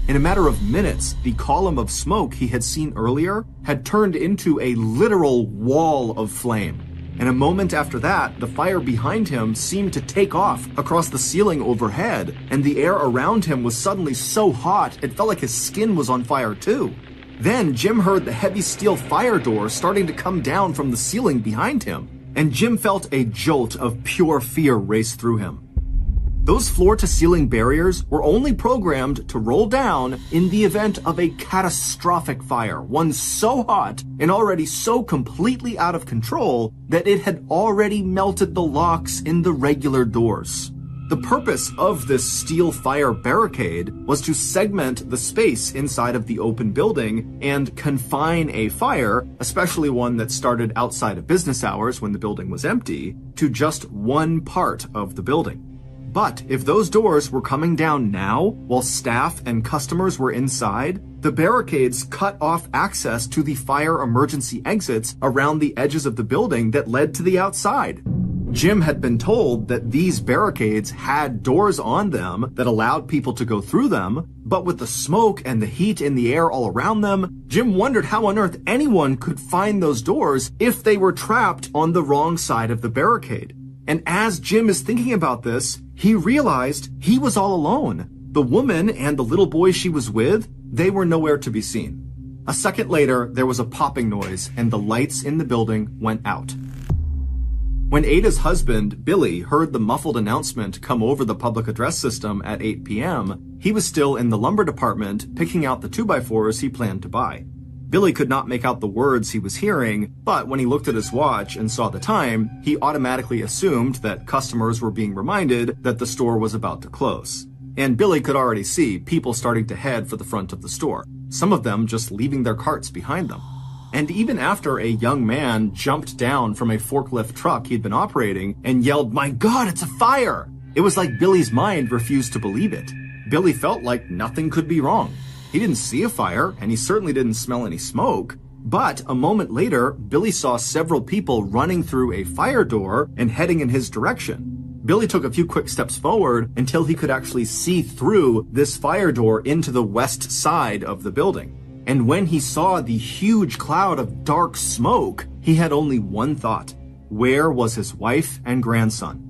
In a matter of minutes, the column of smoke he had seen earlier had turned into a literal wall of flame. And a moment after that, the fire behind him seemed to take off across the ceiling overhead, and the air around him was suddenly so hot it felt like his skin was on fire too. Then Jim heard the heavy steel fire door starting to come down from the ceiling behind him, and Jim felt a jolt of pure fear race through him. Those floor-to-ceiling barriers were only programmed to roll down in the event of a catastrophic fire, one so hot and already so completely out of control that it had already melted the locks in the regular doors. The purpose of this steel fire barricade was to segment the space inside of the open building and confine a fire, especially one that started outside of business hours when the building was empty, to just one part of the building. But if those doors were coming down now, while staff and customers were inside, the barricades cut off access to the fire emergency exits around the edges of the building that led to the outside. Jim had been told that these barricades had doors on them that allowed people to go through them, but with the smoke and the heat in the air all around them, Jim wondered how on earth anyone could find those doors if they were trapped on the wrong side of the barricade. And as Jim is thinking about this, he realized he was all alone. The woman and the little boy she was with, they were nowhere to be seen. A second later, there was a popping noise and the lights in the building went out. When Ada's husband, Billy, heard the muffled announcement come over the public address system at 8 p.m., he was still in the lumber department picking out the 2x4s he planned to buy. Billy could not make out the words he was hearing, but when he looked at his watch and saw the time, he automatically assumed that customers were being reminded that the store was about to close. And Billy could already see people starting to head for the front of the store, some of them just leaving their carts behind them. And even after a young man jumped down from a forklift truck he'd been operating and yelled, "My God, it's a fire!" It was like Billy's mind refused to believe it. Billy felt like nothing could be wrong. He didn't see a fire, and he certainly didn't smell any smoke. But a moment later, Billy saw several people running through a fire door and heading in his direction. Billy took a few quick steps forward until he could actually see through this fire door into the west side of the building. And when he saw the huge cloud of dark smoke, he had only one thought. Where was his wife and grandson?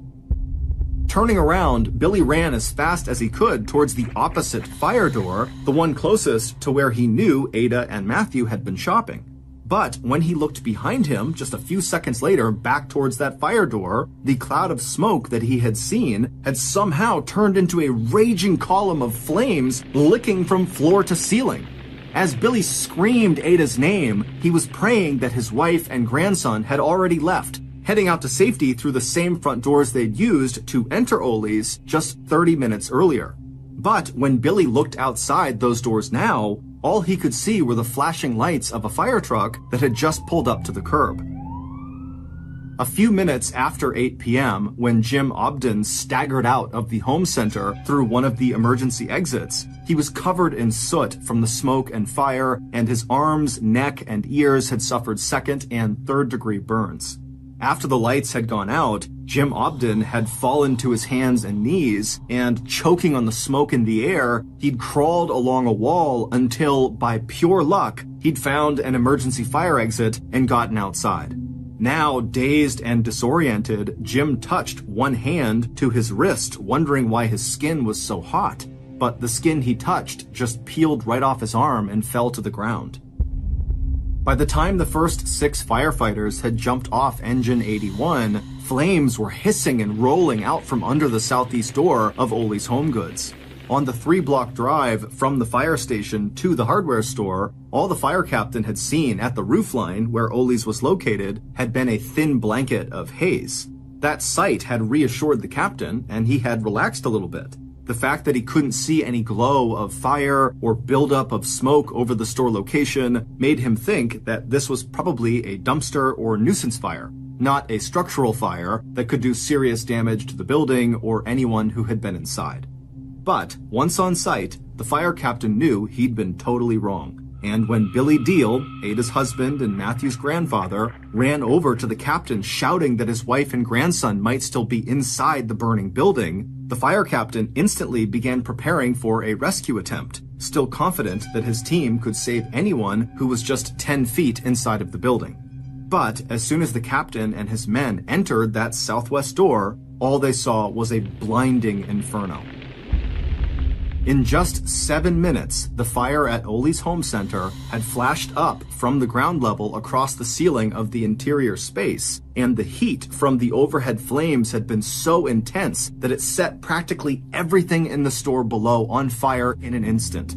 Turning around, Billy ran as fast as he could towards the opposite fire door, the one closest to where he knew Ada and Matthew had been shopping. But when he looked behind him, just a few seconds later, back towards that fire door, the cloud of smoke that he had seen had somehow turned into a raging column of flames licking from floor to ceiling. As Billy screamed Ada's name, he was praying that his wife and grandson had already left, heading out to safety through the same front doors they'd used to enter Ole's just 30 minutes earlier. But when Billy looked outside those doors now, all he could see were the flashing lights of a fire truck that had just pulled up to the curb. A few minutes after 8 p.m., when Jim Obden staggered out of the home center through one of the emergency exits, he was covered in soot from the smoke and fire, and his arms, neck, and ears had suffered second and third degree burns. After the lights had gone out, Jim Obden had fallen to his hands and knees, and choking on the smoke in the air, he'd crawled along a wall until, by pure luck, he'd found an emergency fire exit and gotten outside. Now, dazed and disoriented, Jim touched one hand to his wrist, wondering why his skin was so hot. But the skin he touched just peeled right off his arm and fell to the ground. By the time the first 6 firefighters had jumped off engine 81, flames were hissing and rolling out from under the southeast door of Ole's Home Goods. On the 3-block drive from the fire station to the hardware store, all the fire captain had seen at the roofline where Ole's was located had been a thin blanket of haze. That sight had reassured the captain, and he had relaxed a little bit. The fact that he couldn't see any glow of fire or buildup of smoke over the store location made him think that this was probably a dumpster or nuisance fire, not a structural fire that could do serious damage to the building or anyone who had been inside. But once on site, the fire captain knew he'd been totally wrong. And when Billy Deal, Ada's husband and Matthew's grandfather, ran over to the captain shouting that his wife and grandson might still be inside the burning building, the fire captain instantly began preparing for a rescue attempt. still confident that his team could save anyone who was just 10 feet inside of the building. But as soon as the captain and his men entered that southwest door, all they saw was a blinding inferno. In just 7 minutes, the fire at Ole's home center had flashed up from the ground level across the ceiling of the interior space, and the heat from the overhead flames had been so intense that it set practically everything in the store below on fire in an instant.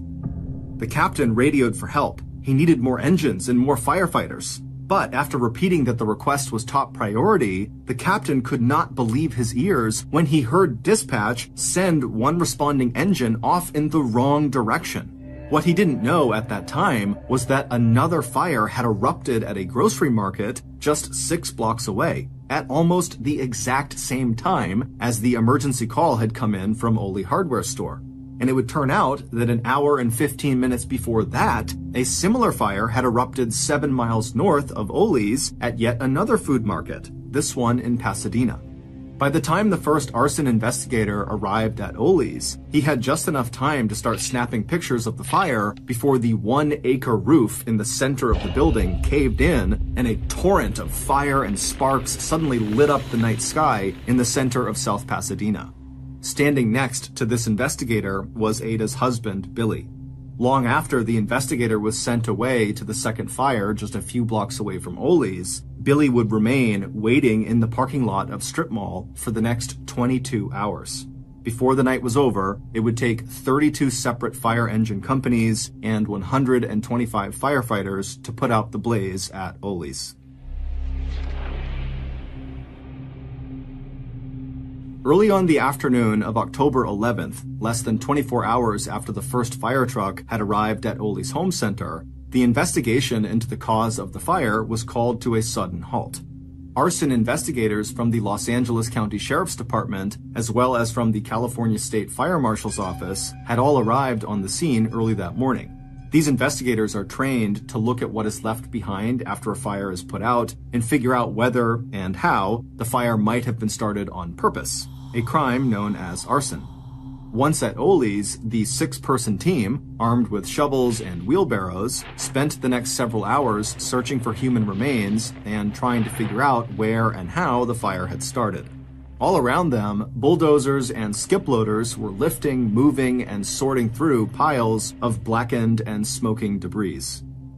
The captain radioed for help. He needed more engines and more firefighters. But after repeating that the request was top priority, the captain could not believe his ears when he heard dispatch send one responding engine off in the wrong direction. What he didn't know at that time was that another fire had erupted at a grocery market just 6 blocks away, at almost the exact same time as the emergency call had come in from Ole Hardware Store. And it would turn out that an hour and 15 minutes before that, a similar fire had erupted 7 miles north of Ole's at yet another food market, this one in Pasadena. By the time the first arson investigator arrived at Ole's, he had just enough time to start snapping pictures of the fire before the 1-acre roof in the center of the building caved in and a torrent of fire and sparks suddenly lit up the night sky in the center of South Pasadena. Standing next to this investigator was Ada's husband, Billy. Long after the investigator was sent away to the second fire just a few blocks away from Ole's, Billy would remain waiting in the parking lot of Strip Mall for the next 22 hours. Before the night was over, it would take 32 separate fire engine companies and 125 firefighters to put out the blaze at Ole's. Early on the afternoon of October 11th, less than 24 hours after the first fire truck had arrived at Ole's home center, the investigation into the cause of the fire was called to a sudden halt. Arson investigators from the Los Angeles County Sheriff's Department, as well as from the California State Fire Marshal's office, had all arrived on the scene early that morning. These investigators are trained to look at what is left behind after a fire is put out and figure out whether and how the fire might have been started on purpose, a crime known as arson. Once at Ole's, the 6-person team, armed with shovels and wheelbarrows, spent the next several hours searching for human remains and trying to figure out where and how the fire had started. All around them, bulldozers and skip loaders were lifting, moving, and sorting through piles of blackened and smoking debris.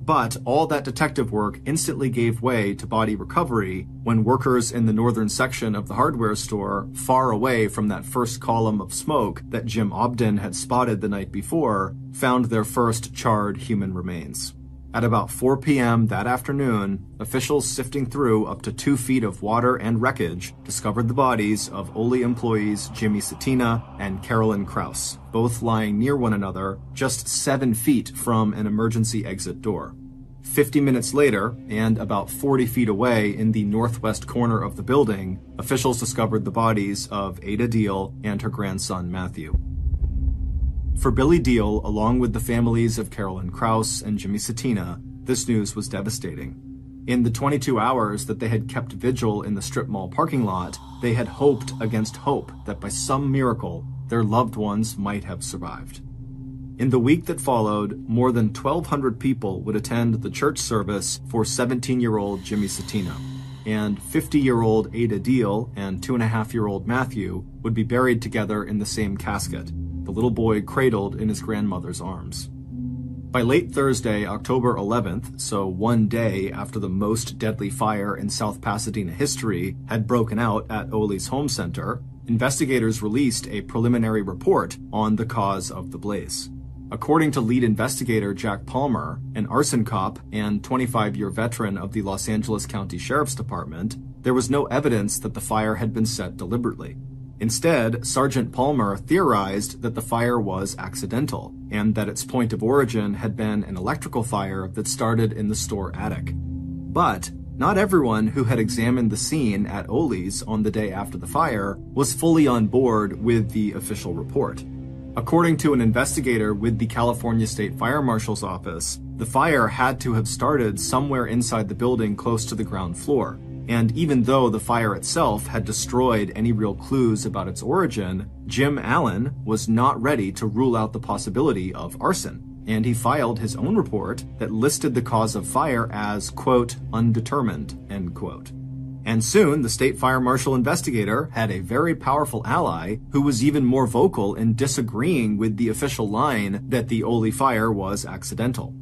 But all that detective work instantly gave way to body recovery when workers in the northern section of the hardware store, far away from that first column of smoke that Jim Obden had spotted the night before, found their first charred human remains. At about 4 p.m. that afternoon, officials sifting through up to 2 feet of water and wreckage discovered the bodies of Ole employees Jimmy Satina and Carolyn Krause, both lying near one another just 7 feet from an emergency exit door. 50 minutes later, and about 40 feet away in the northwest corner of the building, officials discovered the bodies of Ada Deal and her grandson Matthew. For Billy Deal, along with the families of Carolyn Krause and Jimmy Satina, this news was devastating. In the 22 hours that they had kept vigil in the strip mall parking lot, they had hoped against hope that by some miracle, their loved ones might have survived. In the week that followed, more than 1,200 people would attend the church service for 17-year-old Jimmy Satina, and 50-year-old Ada Deal and 2.5-year-old Matthew would be buried together in the same casket, the little boy cradled in his grandmother's arms. By late Thursday, October 11th, so one day after the most deadly fire in South Pasadena history had broken out at Ole's home center, investigators released a preliminary report on the cause of the blaze. According to lead investigator Jack Palmer, an arson cop and 25-year veteran of the Los Angeles County Sheriff's Department, there was no evidence that the fire had been set deliberately. Instead, Sergeant Palmer theorized that the fire was accidental, and that its point of origin had been an electrical fire that started in the store attic. But not everyone who had examined the scene at Ole's on the day after the fire was fully on board with the official report. According to an investigator with the California State Fire Marshal's office, the fire had to have started somewhere inside the building close to the ground floor, And even though the fire itself had destroyed any real clues about its origin, Jim Allen was not ready to rule out the possibility of arson, and he filed his own report that listed the cause of fire as, quote, undetermined, end quote. And soon, the state fire marshal investigator had a very powerful ally who was even more vocal in disagreeing with the official line that the Ole fire was accidental.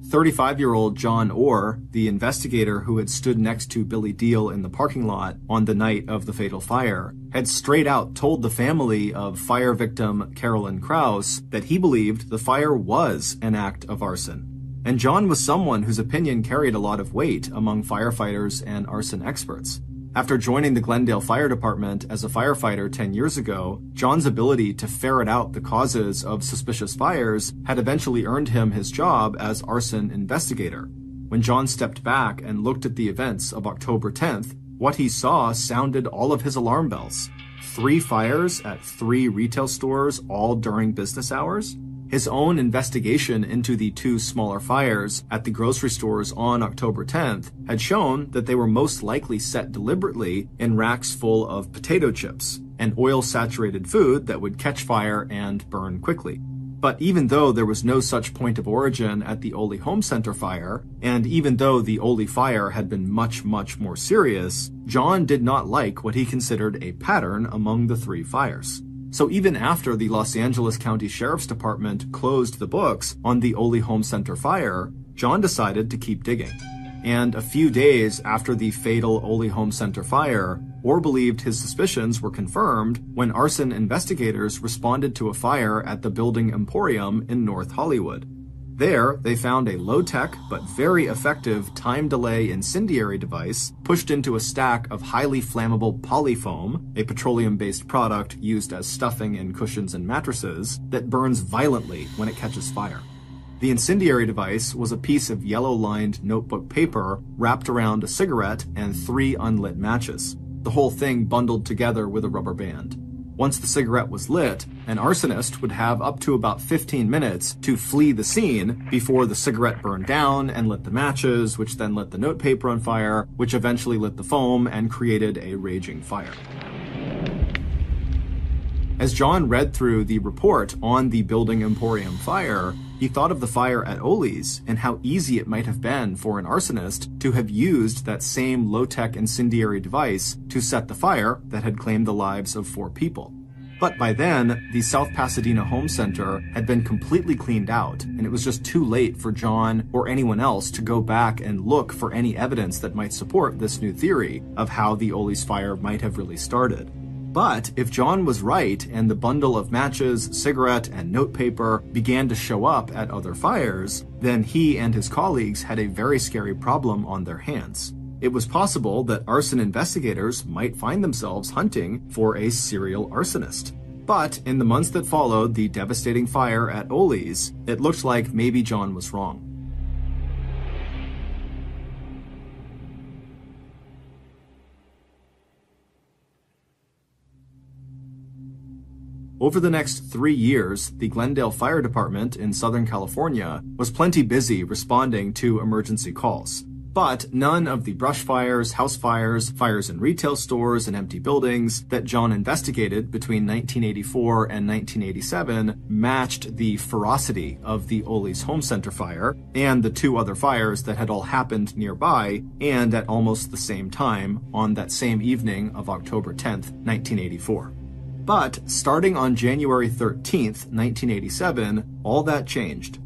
35-year-old John Orr, the investigator who had stood next to Billy Deal in the parking lot on the night of the fatal fire, had straight out told the family of fire victim Carolyn Krause that he believed the fire was an act of arson. And John was someone whose opinion carried a lot of weight among firefighters and arson experts. After joining the Glendale Fire Department as a firefighter 10 years ago, John's ability to ferret out the causes of suspicious fires had eventually earned him his job as arson investigator. When John stepped back and looked at the events of October 10th, what he saw sounded all of his alarm bells. 3 fires at 3 retail stores, all during business hours. His own investigation into the 2 smaller fires at the grocery stores on October 10th had shown that they were most likely set deliberately in racks full of potato chips, an oil-saturated food that would catch fire and burn quickly. But even though there was no such point of origin at the Ole Home Center fire, and even though the Ole fire had been much, much more serious, John did not like what he considered a pattern among the 3 fires. So even after the Los Angeles County Sheriff's Department closed the books on the Ole Home Center fire, John decided to keep digging. And a few days after the fatal Ole Home Center fire, Orr believed his suspicions were confirmed when arson investigators responded to a fire at the Building Emporium in North Hollywood. There, they found a low-tech but very effective time-delay incendiary device pushed into a stack of highly flammable polyfoam, a petroleum-based product used as stuffing in cushions and mattresses, that burns violently when it catches fire. The incendiary device was a piece of yellow-lined notebook paper wrapped around a cigarette and 3 unlit matches, the whole thing bundled together with a rubber band. Once the cigarette was lit, an arsonist would have up to about 15 minutes to flee the scene before the cigarette burned down and lit the matches, which then lit the notepaper on fire, which eventually lit the foam and created a raging fire. As John read through the report on the Building Emporium fire, he thought of the fire at Ole's and how easy it might have been for an arsonist to have used that same low-tech incendiary device to set the fire that had claimed the lives of 4 people. But by then, the South Pasadena Home Center had been completely cleaned out, and it was just too late for John or anyone else to go back and look for any evidence that might support this new theory of how the Ole's fire might have really started. But if John was right and the bundle of matches, cigarette, and notepaper began to show up at other fires, then he and his colleagues had a very scary problem on their hands. It was possible that arson investigators might find themselves hunting for a serial arsonist. But in the months that followed the devastating fire at Ole's, it looked like maybe John was wrong. Over the next 3 years, the Glendale Fire Department in Southern California was plenty busy responding to emergency calls. But none of the brush fires, house fires, fires in retail stores and empty buildings that John investigated between 1984 and 1987 matched the ferocity of the Ole's Home Center fire and the 2 other fires that had all happened nearby and at almost the same time on that same evening of October 10th, 1984. But starting on January 13th, 1987, all that changed.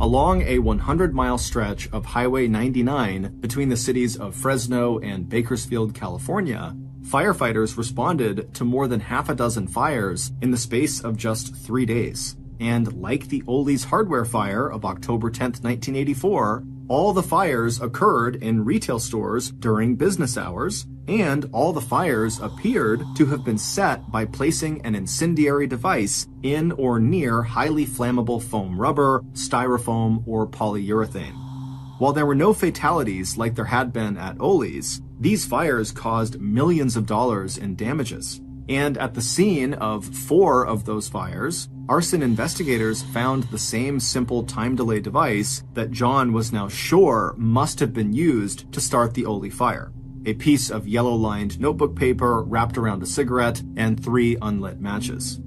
Along a 100-mile stretch of Highway 99 between the cities of Fresno and Bakersfield, California, firefighters responded to more than half a dozen fires in the space of just 3 days. And like the Ole's hardware fire of October 10th, 1984, all the fires occurred in retail stores during business hours, and all the fires appeared to have been set by placing an incendiary device in or near highly flammable foam rubber, styrofoam, or polyurethane. While there were no fatalities like there had been at Ole's, these fires caused millions of dollars in damages. And at the scene of 4 of those fires, arson investigators found the same simple time delay device that John was now sure must have been used to start the Ole fire. a piece of yellow-lined notebook paper wrapped around a cigarette, and 3 unlit matches.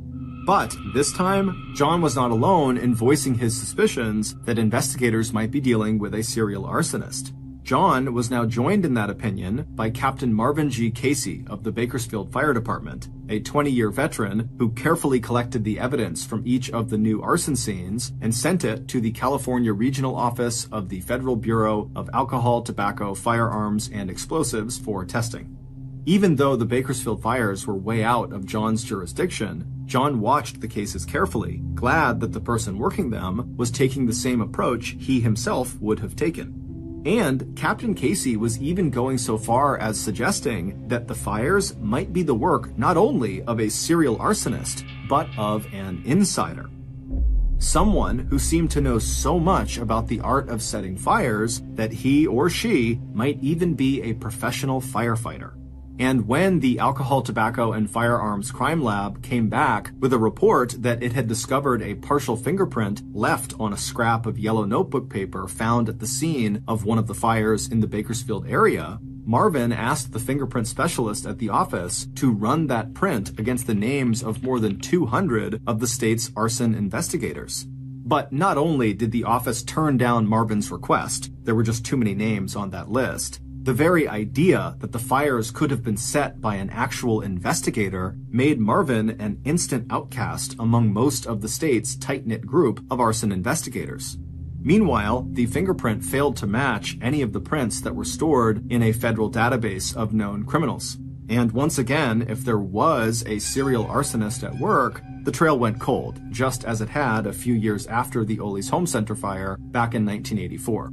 But this time, John was not alone in voicing his suspicions that investigators might be dealing with a serial arsonist. John was now joined in that opinion by Captain Marvin G. Casey of the Bakersfield Fire Department, a 20-year veteran who carefully collected the evidence from each of the new arson scenes and sent it to the California Regional Office of the Federal Bureau of Alcohol, Tobacco, Firearms, and Explosives for testing. Even though the Bakersfield fires were way out of John's jurisdiction, John watched the cases carefully, glad that the person working them was taking the same approach he himself would have taken. And Captain Casey was even going so far as suggesting that the fires might be the work not only of a serial arsonist, but of an insider. Someone who seemed to know so much about the art of setting fires that he or she might even be a professional firefighter. And when the Alcohol, Tobacco, and Firearms Crime Lab came back with a report that it had discovered a partial fingerprint left on a scrap of yellow notebook paper found at the scene of one of the fires in the Bakersfield area, Marvin asked the fingerprint specialist at the office to run that print against the names of more than 200 of the state's arson investigators. But not only did the office turn down Marvin's request, there were just too many names on that list. The very idea that the fires could have been set by an actual investigator made Marvin an instant outcast among most of the state's tight-knit group of arson investigators. Meanwhile, the fingerprint failed to match any of the prints that were stored in a federal database of known criminals. And once again, if there was a serial arsonist at work, the trail went cold, just as it had a few years after the Ole's Home Center fire back in 1984.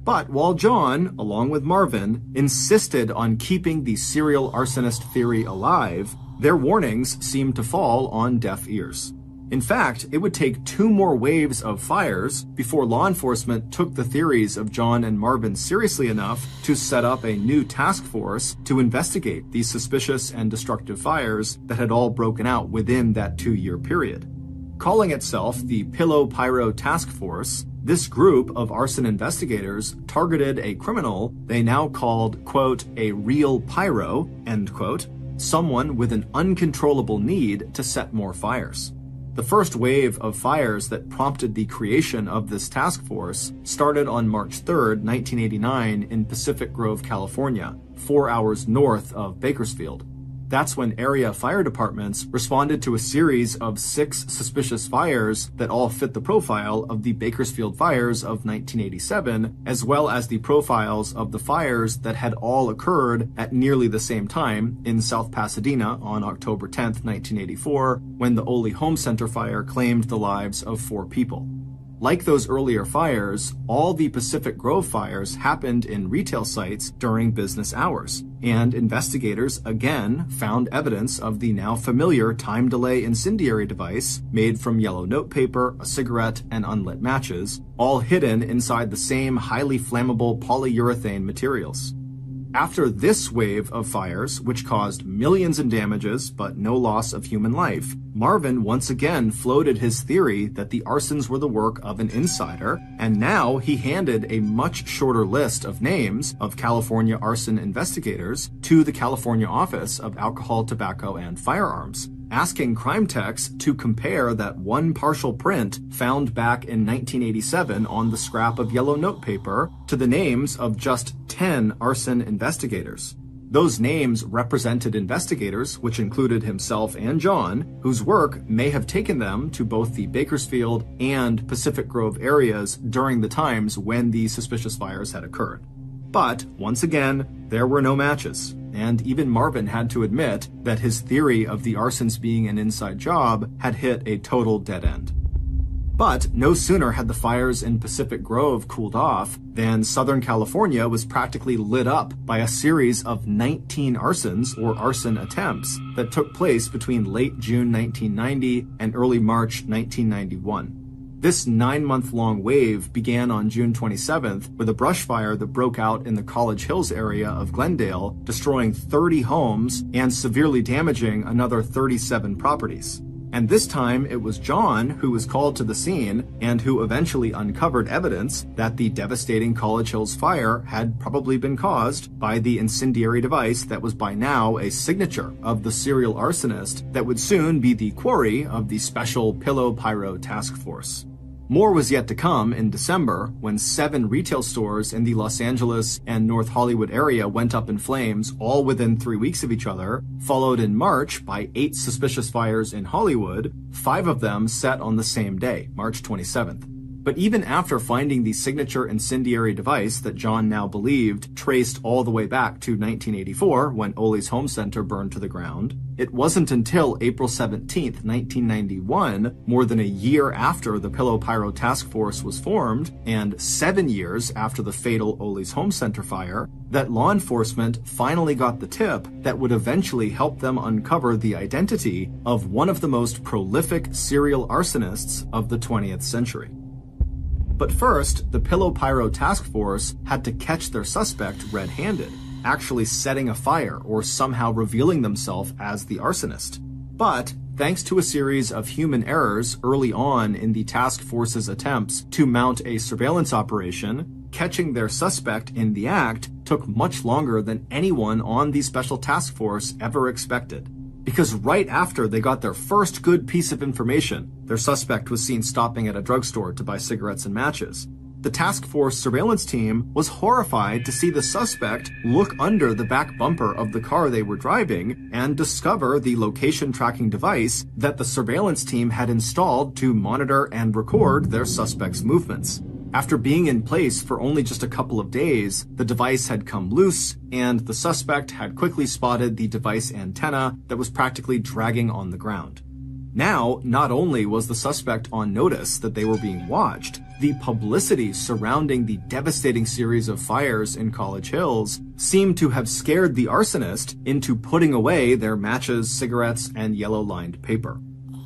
But while John, along with Marvin, insisted on keeping the serial arsonist theory alive, their warnings seemed to fall on deaf ears. In fact, it would take 2 more waves of fires before law enforcement took the theories of John and Marvin seriously enough to set up a new task force to investigate these suspicious and destructive fires that had all broken out within that 2-year period. Calling itself the Pillow Pyro Task Force, this group of arson investigators targeted a criminal they now called, quote, a real pyro, end quote, someone with an uncontrollable need to set more fires. The first wave of fires that prompted the creation of this task force started on March 3, 1989 in Pacific Grove, California, 4 hours north of Bakersfield. That's when area fire departments responded to a series of 6 suspicious fires that all fit the profile of the Bakersfield fires of 1987, as well as the profiles of the fires that had all occurred at nearly the same time in South Pasadena on October 10, 1984, when the Ole Home Center fire claimed the lives of 4 people. Like those earlier fires, all the Pacific Grove fires happened in retail sites during business hours, and investigators again found evidence of the now familiar time delay incendiary device made from yellow notepaper, a cigarette, and unlit matches, all hidden inside the same highly flammable polyurethane materials. After this wave of fires, which caused millions in damages but no loss of human life, Marvin once again floated his theory that the arsons were the work of an insider, and now he handed a much shorter list of names of California arson investigators to the California Office of Alcohol, Tobacco, and Firearms, asking crime techs to compare that one partial print found back in 1987 on the scrap of yellow notepaper to the names of just 10 arson investigators. Those names represented investigators, which included himself and John, whose work may have taken them to both the Bakersfield and Pacific Grove areas during the times when the suspicious fires had occurred. But, once again, there were no matches, and even Marvin had to admit that his theory of the arsons being an inside job had hit a total dead end. But no sooner had the fires in Pacific Grove cooled off than Southern California was practically lit up by a series of 19 arsons or arson attempts that took place between late June 1990 and early March 1991. This 9-month-long wave began on June 27th with a brush fire that broke out in the College Hills area of Glendale, destroying 30 homes and severely damaging another 37 properties. And this time, it was John who was called to the scene and who eventually uncovered evidence that the devastating College Hills fire had probably been caused by the incendiary device that was by now a signature of the serial arsonist that would soon be the quarry of the Special Pillow Pyro Task Force. More was yet to come in December when 7 retail stores in the Los Angeles and North Hollywood area went up in flames all within 3 weeks of each other, followed in March by 8 suspicious fires in Hollywood, 5 of them set on the same day, March 27th. But even after finding the signature incendiary device that John now believed traced all the way back to 1984 when Ole's home center burned to the ground, it wasn't until April 17, 1991, more than a year after the Pillow Pyro Task Force was formed, and 7 years after the fatal Ole's home center fire, that law enforcement finally got the tip that would eventually help them uncover the identity of one of the most prolific serial arsonists of the 20th century. But first, the Pillow Pyro Task Force had to catch their suspect red-handed, actually setting a fire or somehow revealing themselves as the arsonist. But, thanks to a series of human errors early on in the task force's attempts to mount a surveillance operation, catching their suspect in the act took much longer than anyone on the special task force ever expected. Because right after they got their first good piece of information, their suspect was seen stopping at a drugstore to buy cigarettes and matches. The task force surveillance team was horrified to see the suspect look under the back bumper of the car they were driving and discover the location tracking device that the surveillance team had installed to monitor and record their suspect's movements. After being in place for only just a couple of days, the device had come loose, and the suspect had quickly spotted the device antenna that was practically dragging on the ground. Now, not only was the suspect on notice that they were being watched, the publicity surrounding the devastating series of fires in College Hills seemed to have scared the arsonist into putting away their matches, cigarettes, and yellow-lined paper.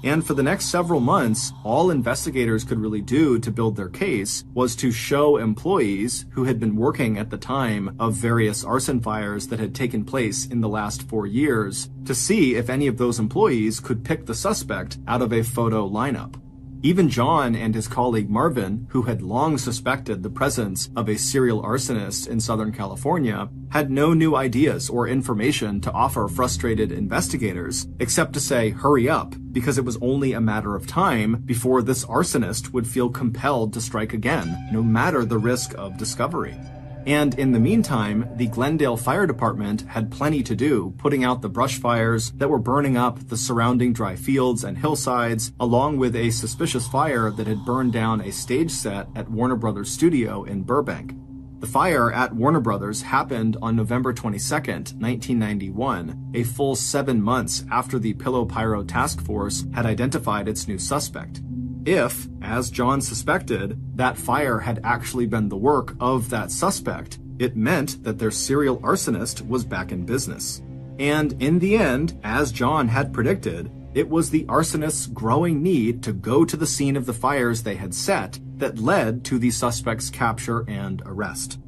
And for the next several months, all investigators could really do to build their case was to show employees who had been working at the time of various arson fires that had taken place in the last 4 years to see if any of those employees could pick the suspect out of a photo lineup. Even John and his colleague Marvin, who had long suspected the presence of a serial arsonist in Southern California, had no new ideas or information to offer frustrated investigators, except to say, hurry up, because it was only a matter of time before this arsonist would feel compelled to strike again, no matter the risk of discovery. And in the meantime, the Glendale Fire Department had plenty to do, putting out the brush fires that were burning up the surrounding dry fields and hillsides, along with a suspicious fire that had burned down a stage set at Warner Brothers studio in Burbank. The fire at Warner Brothers happened on November 22, 1991, a full 7 months after the Pillow Pyro Task Force had identified its new suspect. If, as John suspected, that fire had actually been the work of that suspect, it meant that their serial arsonist was back in business. And in the end, as John had predicted, it was the arsonist's growing need to go to the scene of the fires they had set that led to the suspect's capture and arrest.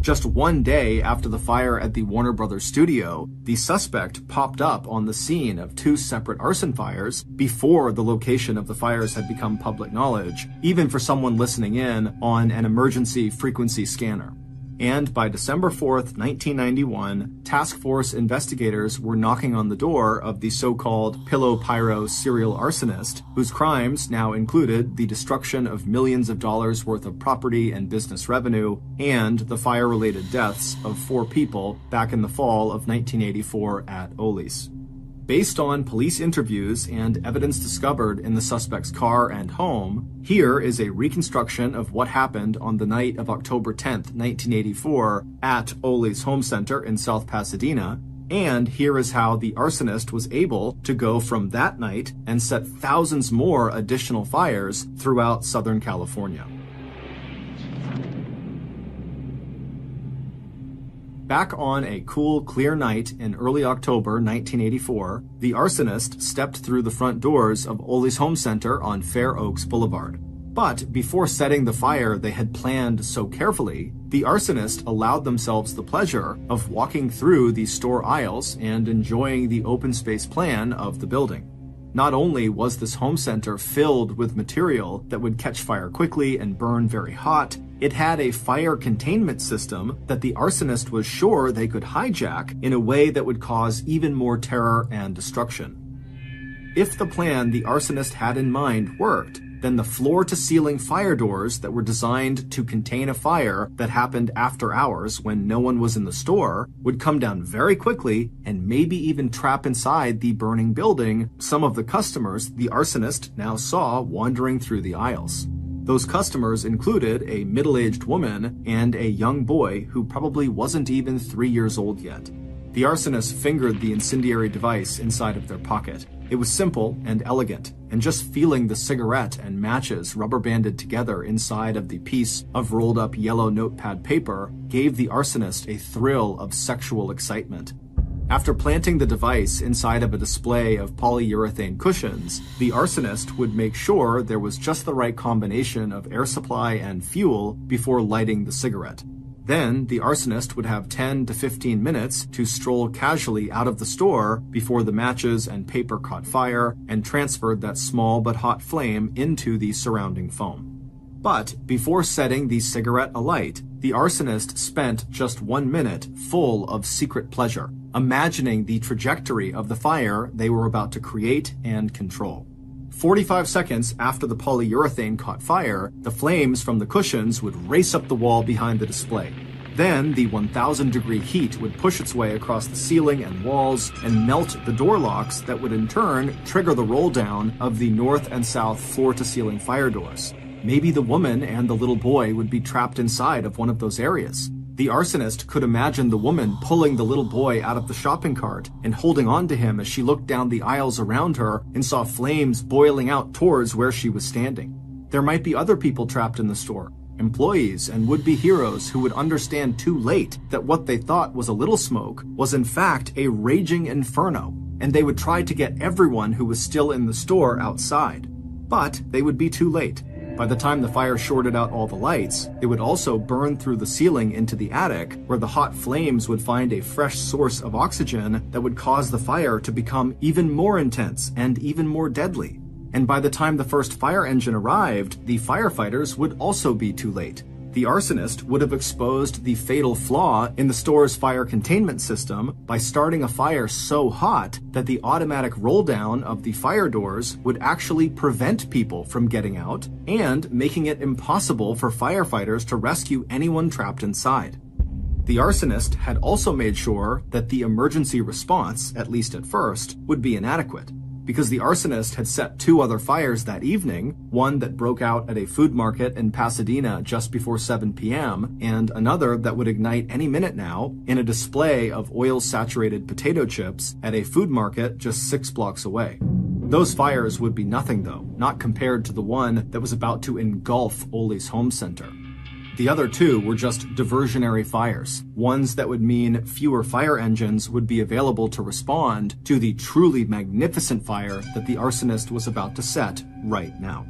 Just 1 day after the fire at the Warner Brothers studio, the suspect popped up on the scene of 2 separate arson fires before the location of the fires had become public knowledge, even for someone listening in on an emergency frequency scanner. And by December 4th, 1991, task force investigators were knocking on the door of the so-called Pillow Pyro serial arsonist, whose crimes now included the destruction of millions of dollars worth of property and business revenue, and the fire-related deaths of 4 people back in the fall of 1984 at Ole's. Based on police interviews and evidence discovered in the suspect's car and home, here is a reconstruction of what happened on the night of October 10th, 1984 at Ole's home center in South Pasadena, and here is how the arsonist was able to go from that night and set thousands more additional fires throughout Southern California. Back on a cool, clear night in early October 1984, the arsonist stepped through the front doors of Ole's home center on Fair Oaks Boulevard. But before setting the fire they had planned so carefully, the arsonist allowed themselves the pleasure of walking through the store aisles and enjoying the open space plan of the building. Not only was this home center filled with material that would catch fire quickly and burn very hot, it had a fire containment system that the arsonist was sure they could hijack in a way that would cause even more terror and destruction. If the plan the arsonist had in mind worked, then the floor-to-ceiling fire doors that were designed to contain a fire that happened after hours when no one was in the store would come down very quickly and maybe even trap inside the burning building some of the customers the arsonist now saw wandering through the aisles. Those customers included a middle-aged woman and a young boy who probably wasn't even 3 years old yet. The arsonist fingered the incendiary device inside of their pocket. It was simple and elegant, and just feeling the cigarette and matches rubber-banded together inside of the piece of rolled-up yellow notepad paper gave the arsonist a thrill of sexual excitement. After planting the device inside of a display of polyurethane cushions, the arsonist would make sure there was just the right combination of air supply and fuel before lighting the cigarette. Then, the arsonist would have 10 to 15 minutes to stroll casually out of the store before the matches and paper caught fire and transferred that small but hot flame into the surrounding foam. But before setting the cigarette alight, the arsonist spent just 1 minute full of secret pleasure, imagining the trajectory of the fire they were about to create and control. 45 seconds after the polyurethane caught fire, the flames from the cushions would race up the wall behind the display. Then, the 1,000-degree heat would push its way across the ceiling and walls and melt the door locks that would in turn trigger the roll down of the north and south floor-to-ceiling fire doors. Maybe the woman and the little boy would be trapped inside of one of those areas. The arsonist could imagine the woman pulling the little boy out of the shopping cart and holding on to him as she looked down the aisles around her and saw flames boiling out towards where she was standing. There might be other people trapped in the store, employees and would-be heroes who would understand too late that what they thought was a little smoke was in fact a raging inferno, and they would try to get everyone who was still in the store outside. But they would be too late. By the time the fire shorted out all the lights, it would also burn through the ceiling into the attic, where the hot flames would find a fresh source of oxygen that would cause the fire to become even more intense and even more deadly. And by the time the first fire engine arrived, the firefighters would also be too late. The arsonist would have exposed the fatal flaw in the store's fire containment system by starting a fire so hot that the automatic roll down of the fire doors would actually prevent people from getting out and making it impossible for firefighters to rescue anyone trapped inside. The arsonist had also made sure that the emergency response, at least at first, would be inadequate, because the arsonist had set 2 other fires that evening, one that broke out at a food market in Pasadena just before 7 p.m., and another that would ignite any minute now in a display of oil-saturated potato chips at a food market just 6 blocks away. Those fires would be nothing, though, not compared to the one that was about to engulf Oli's home center. The other 2 were just diversionary fires, ones that would mean fewer fire engines would be available to respond to the truly magnificent fire that the arsonist was about to set right now.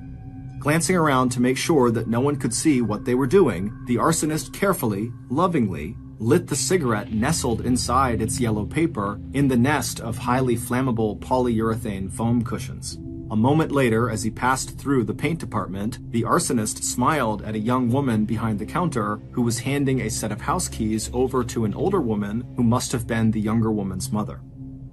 Glancing around to make sure that no one could see what they were doing, the arsonist carefully, lovingly, lit the cigarette nestled inside its yellow paper in the nest of highly flammable polyurethane foam cushions. A moment later, as he passed through the paint department, the arsonist smiled at a young woman behind the counter who was handing a set of house keys over to an older woman who must have been the younger woman's mother.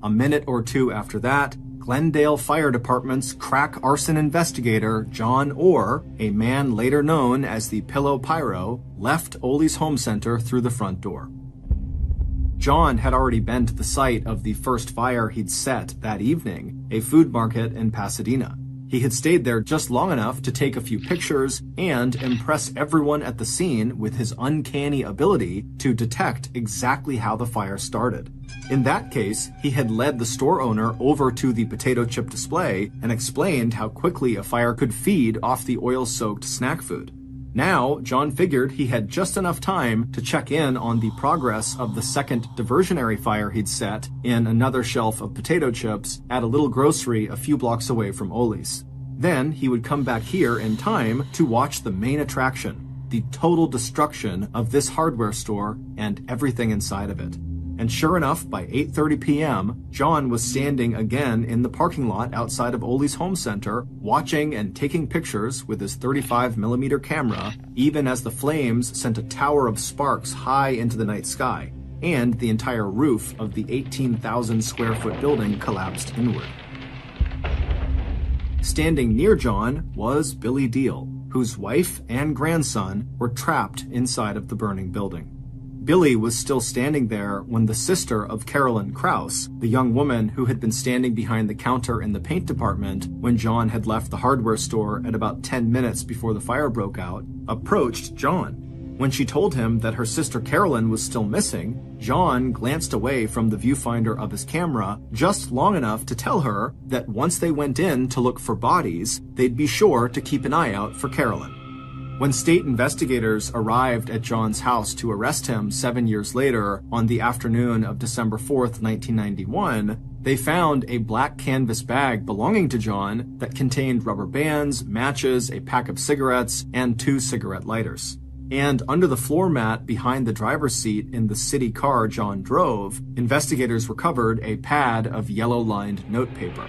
A minute or 2 after that, Glendale Fire Department's crack arson investigator, John Orr, a man later known as the Pillow Pyro, left Oli's home center through the front door. John had already been to the site of the first fire he'd set that evening, a food market in Pasadena. He had stayed there just long enough to take a few pictures and impress everyone at the scene with his uncanny ability to detect exactly how the fire started. In that case, he had led the store owner over to the potato chip display and explained how quickly a fire could feed off the oil-soaked snack food. Now, John figured he had just enough time to check in on the progress of the second diversionary fire he'd set in another shelf of potato chips at a little grocery a few blocks away from Oli's. Then he would come back here in time to watch the main attraction, the total destruction of this hardware store and everything inside of it. And sure enough, by 8:30 p.m., John was standing again in the parking lot outside of Ole's home center, watching and taking pictures with his 35mm camera, even as the flames sent a tower of sparks high into the night sky, and the entire roof of the 18,000 square foot building collapsed inward. Standing near John was Billy Deal, whose wife and grandson were trapped inside of the burning building. Billy was still standing there when the sister of Carolyn Krause, the young woman who had been standing behind the counter in the paint department when John had left the hardware store at about 10 minutes before the fire broke out, approached John. When she told him that her sister Carolyn was still missing, John glanced away from the viewfinder of his camera just long enough to tell her that once they went in to look for bodies, they'd be sure to keep an eye out for Carolyn. When state investigators arrived at John's house to arrest him 7 years later, on the afternoon of December 4th, 1991, they found a black canvas bag belonging to John that contained rubber bands, matches, a pack of cigarettes, and 2 cigarette lighters. And under the floor mat behind the driver's seat in the city car John drove, investigators recovered a pad of yellow-lined notepaper.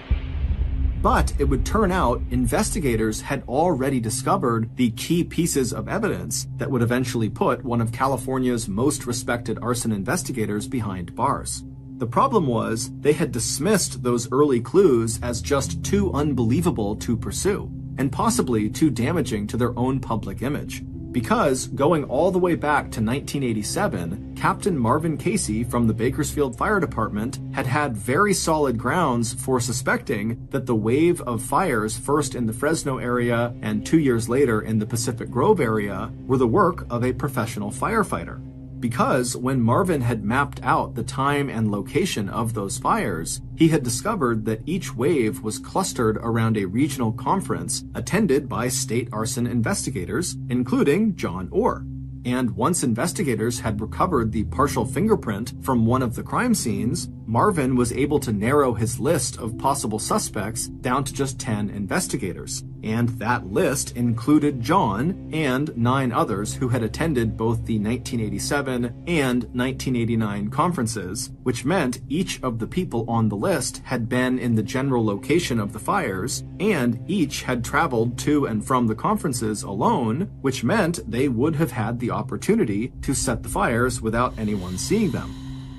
But it would turn out investigators had already discovered the key pieces of evidence that would eventually put one of California's most respected arson investigators behind bars. The problem was they had dismissed those early clues as just too unbelievable to pursue, and possibly too damaging to their own public image. Because, going all the way back to 1987, Captain Marvin Casey from the Bakersfield Fire Department had very solid grounds for suspecting that the wave of fires, first in the Fresno area and 2 years later in the Pacific Grove area, were the work of a professional firefighter. Because when Marvin had mapped out the time and location of those fires, he had discovered that each wave was clustered around a regional conference attended by state arson investigators, including John Orr. And once investigators had recovered the partial fingerprint from one of the crime scenes, Marvin was able to narrow his list of possible suspects down to just 10 investigators. And that list included John and 9 others who had attended both the 1987 and 1989 conferences, which meant each of the people on the list had been in the general location of the fires, and each had traveled to and from the conferences alone, which meant they would have had the opportunity to set the fires without anyone seeing them.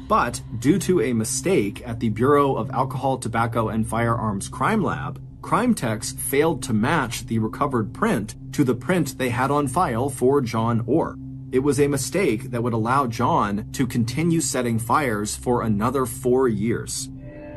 But due to a mistake at the Bureau of Alcohol, Tobacco, and Firearms Crime Lab, crime techs failed to match the recovered print to the print they had on file for John Orr. It was a mistake that would allow John to continue setting fires for another 4 years.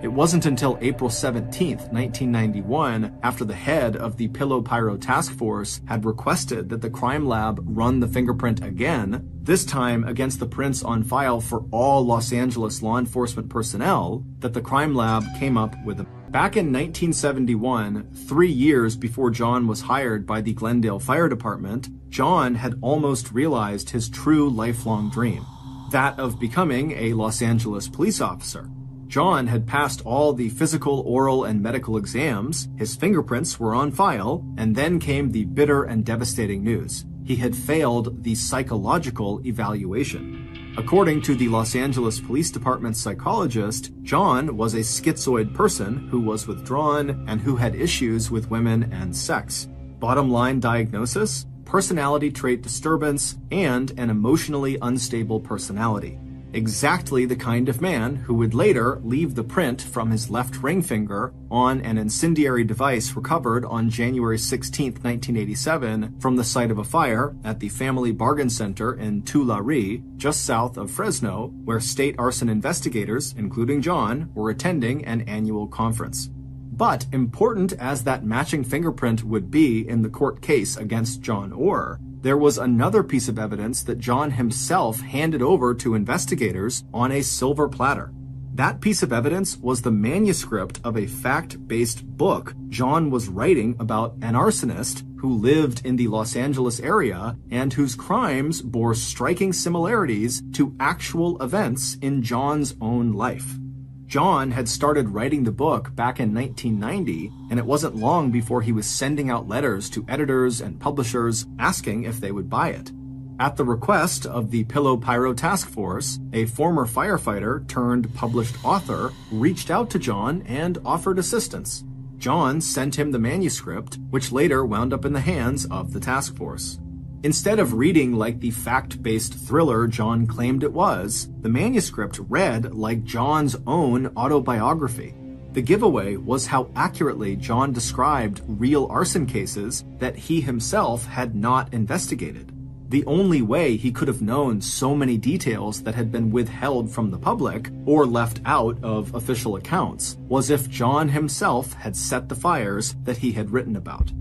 It wasn't until April 17th, 1991, after the head of the Pillow Pyro Task Force had requested that the crime lab run the fingerprint again, this time against the prints on file for all Los Angeles law enforcement personnel, that the crime lab came up with a. Back in 1971, 3 years before John was hired by the Glendale Fire Department, John had almost realized his true lifelong dream, that of becoming a Los Angeles police officer. John had passed all the physical, oral, and medical exams, his fingerprints were on file, and then came the bitter and devastating news. He had failed the psychological evaluation. According to the Los Angeles Police Department's psychologist, John was a schizoid person who was withdrawn and who had issues with women and sex. Bottom line diagnosis: personality trait disturbance and an emotionally unstable personality. Exactly the kind of man who would later leave the print from his left ring finger on an incendiary device recovered on January 16, 1987, from the site of a fire at the Family Bargain Center in Tulare, just south of Fresno, where state arson investigators, including John, were attending an annual conference. But important as that matching fingerprint would be in the court case against John Orr, there was another piece of evidence that John himself handed over to investigators on a silver platter. That piece of evidence was the manuscript of a fact-based book John was writing about an arsonist who lived in the Los Angeles area and whose crimes bore striking similarities to actual events in John's own life. John had started writing the book back in 1990, and it wasn't long before he was sending out letters to editors and publishers asking if they would buy it. At the request of the Pillow Pyro Task Force, a former firefighter turned published author reached out to John and offered assistance. John sent him the manuscript, which later wound up in the hands of the task force. Instead of reading like the fact-based thriller John claimed it was, the manuscript read like John's own autobiography. The giveaway was how accurately John described real arson cases that he himself had not investigated. The only way he could have known so many details that had been withheld from the public or left out of official accounts was if John himself had set the fires that he had written about.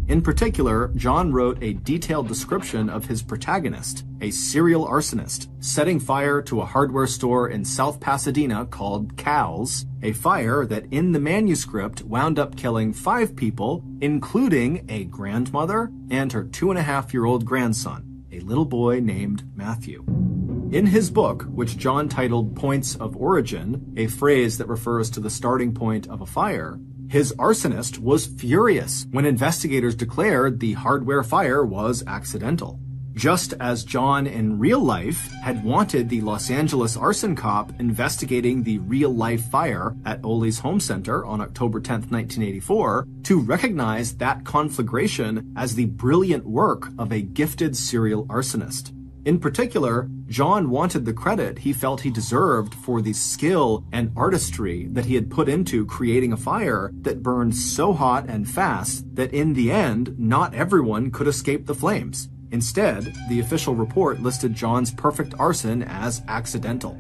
In particular, John wrote a detailed description of his protagonist, a serial arsonist, setting fire to a hardware store in South Pasadena called Cal's, a fire that in the manuscript wound up killing 5 people, including a grandmother and her 2.5-year-old grandson, a little boy named Matthew. In his book, which John titled Points of Origin, a phrase that refers to the starting point of a fire, his arsonist was furious when investigators declared the hardware fire was accidental. Just as John in real life had wanted the Los Angeles arson cop investigating the real-life fire at Ole's Home Center on October 10, 1984, to recognize that conflagration as the brilliant work of a gifted serial arsonist. In particular, John wanted the credit he felt he deserved for the skill and artistry that he had put into creating a fire that burned so hot and fast that in the end, not everyone could escape the flames. Instead, the official report listed John's perfect arson as accidental.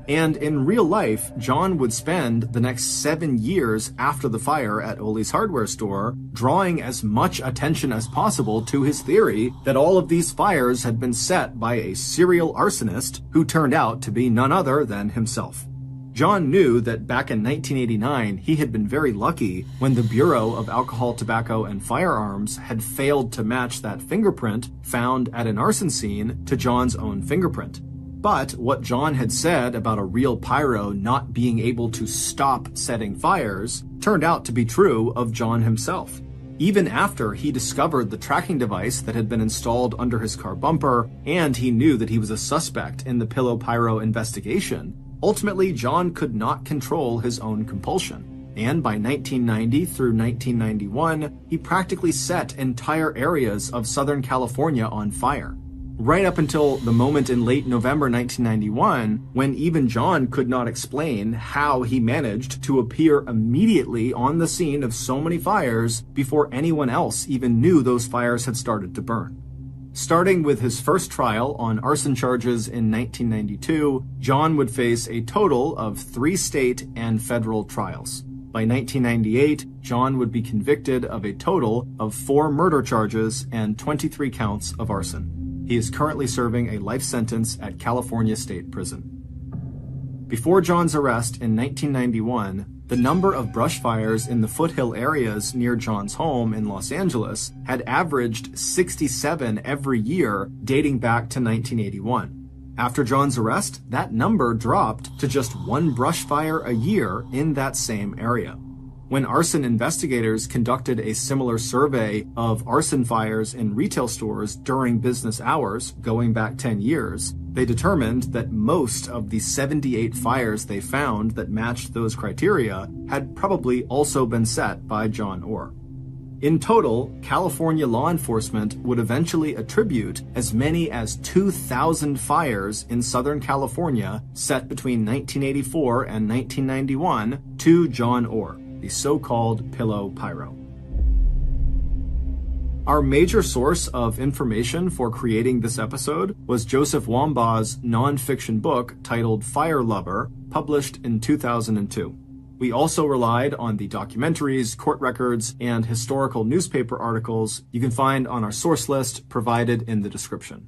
And in real life, John would spend the next 7 years after the fire at Ole's hardware store drawing as much attention as possible to his theory that all of these fires had been set by a serial arsonist who turned out to be none other than himself. John knew that back in 1989, he had been very lucky when the Bureau of Alcohol, Tobacco, and Firearms had failed to match that fingerprint found at an arson scene to John's own fingerprint. But what John had said about a real pyro not being able to stop setting fires turned out to be true of John himself. Even after he discovered the tracking device that had been installed under his car bumper, and he knew that he was a suspect in the Pillow Pyro investigation, ultimately John could not control his own compulsion. And by 1990 through 1991, he practically set entire areas of Southern California on fire. Right up until the moment in late November 1991, when even John could not explain how he managed to appear immediately on the scene of so many fires before anyone else even knew those fires had started to burn. Starting with his first trial on arson charges in 1992, John would face a total of 3 state and federal trials. By 1998, John would be convicted of a total of 4 murder charges and 23 counts of arson. He is currently serving a life sentence at California State Prison. Before John's arrest in 1991, the number of brush fires in the foothill areas near John's home in Los Angeles had averaged 67 every year dating back to 1981. After John's arrest, that number dropped to just 1 brush fire a year in that same area. When arson investigators conducted a similar survey of arson fires in retail stores during business hours, going back 10 years, they determined that most of the 78 fires they found that matched those criteria had probably also been set by John Orr. In total, California law enforcement would eventually attribute as many as 2,000 fires in Southern California set between 1984 and 1991 to John Orr, the so-called Pillow Pyro. Our major source of information for creating this episode was Joseph Wambaugh's nonfiction book titled Fire Lover, published in 2002. We also relied on the documentaries, court records, and historical newspaper articles you can find on our source list provided in the description.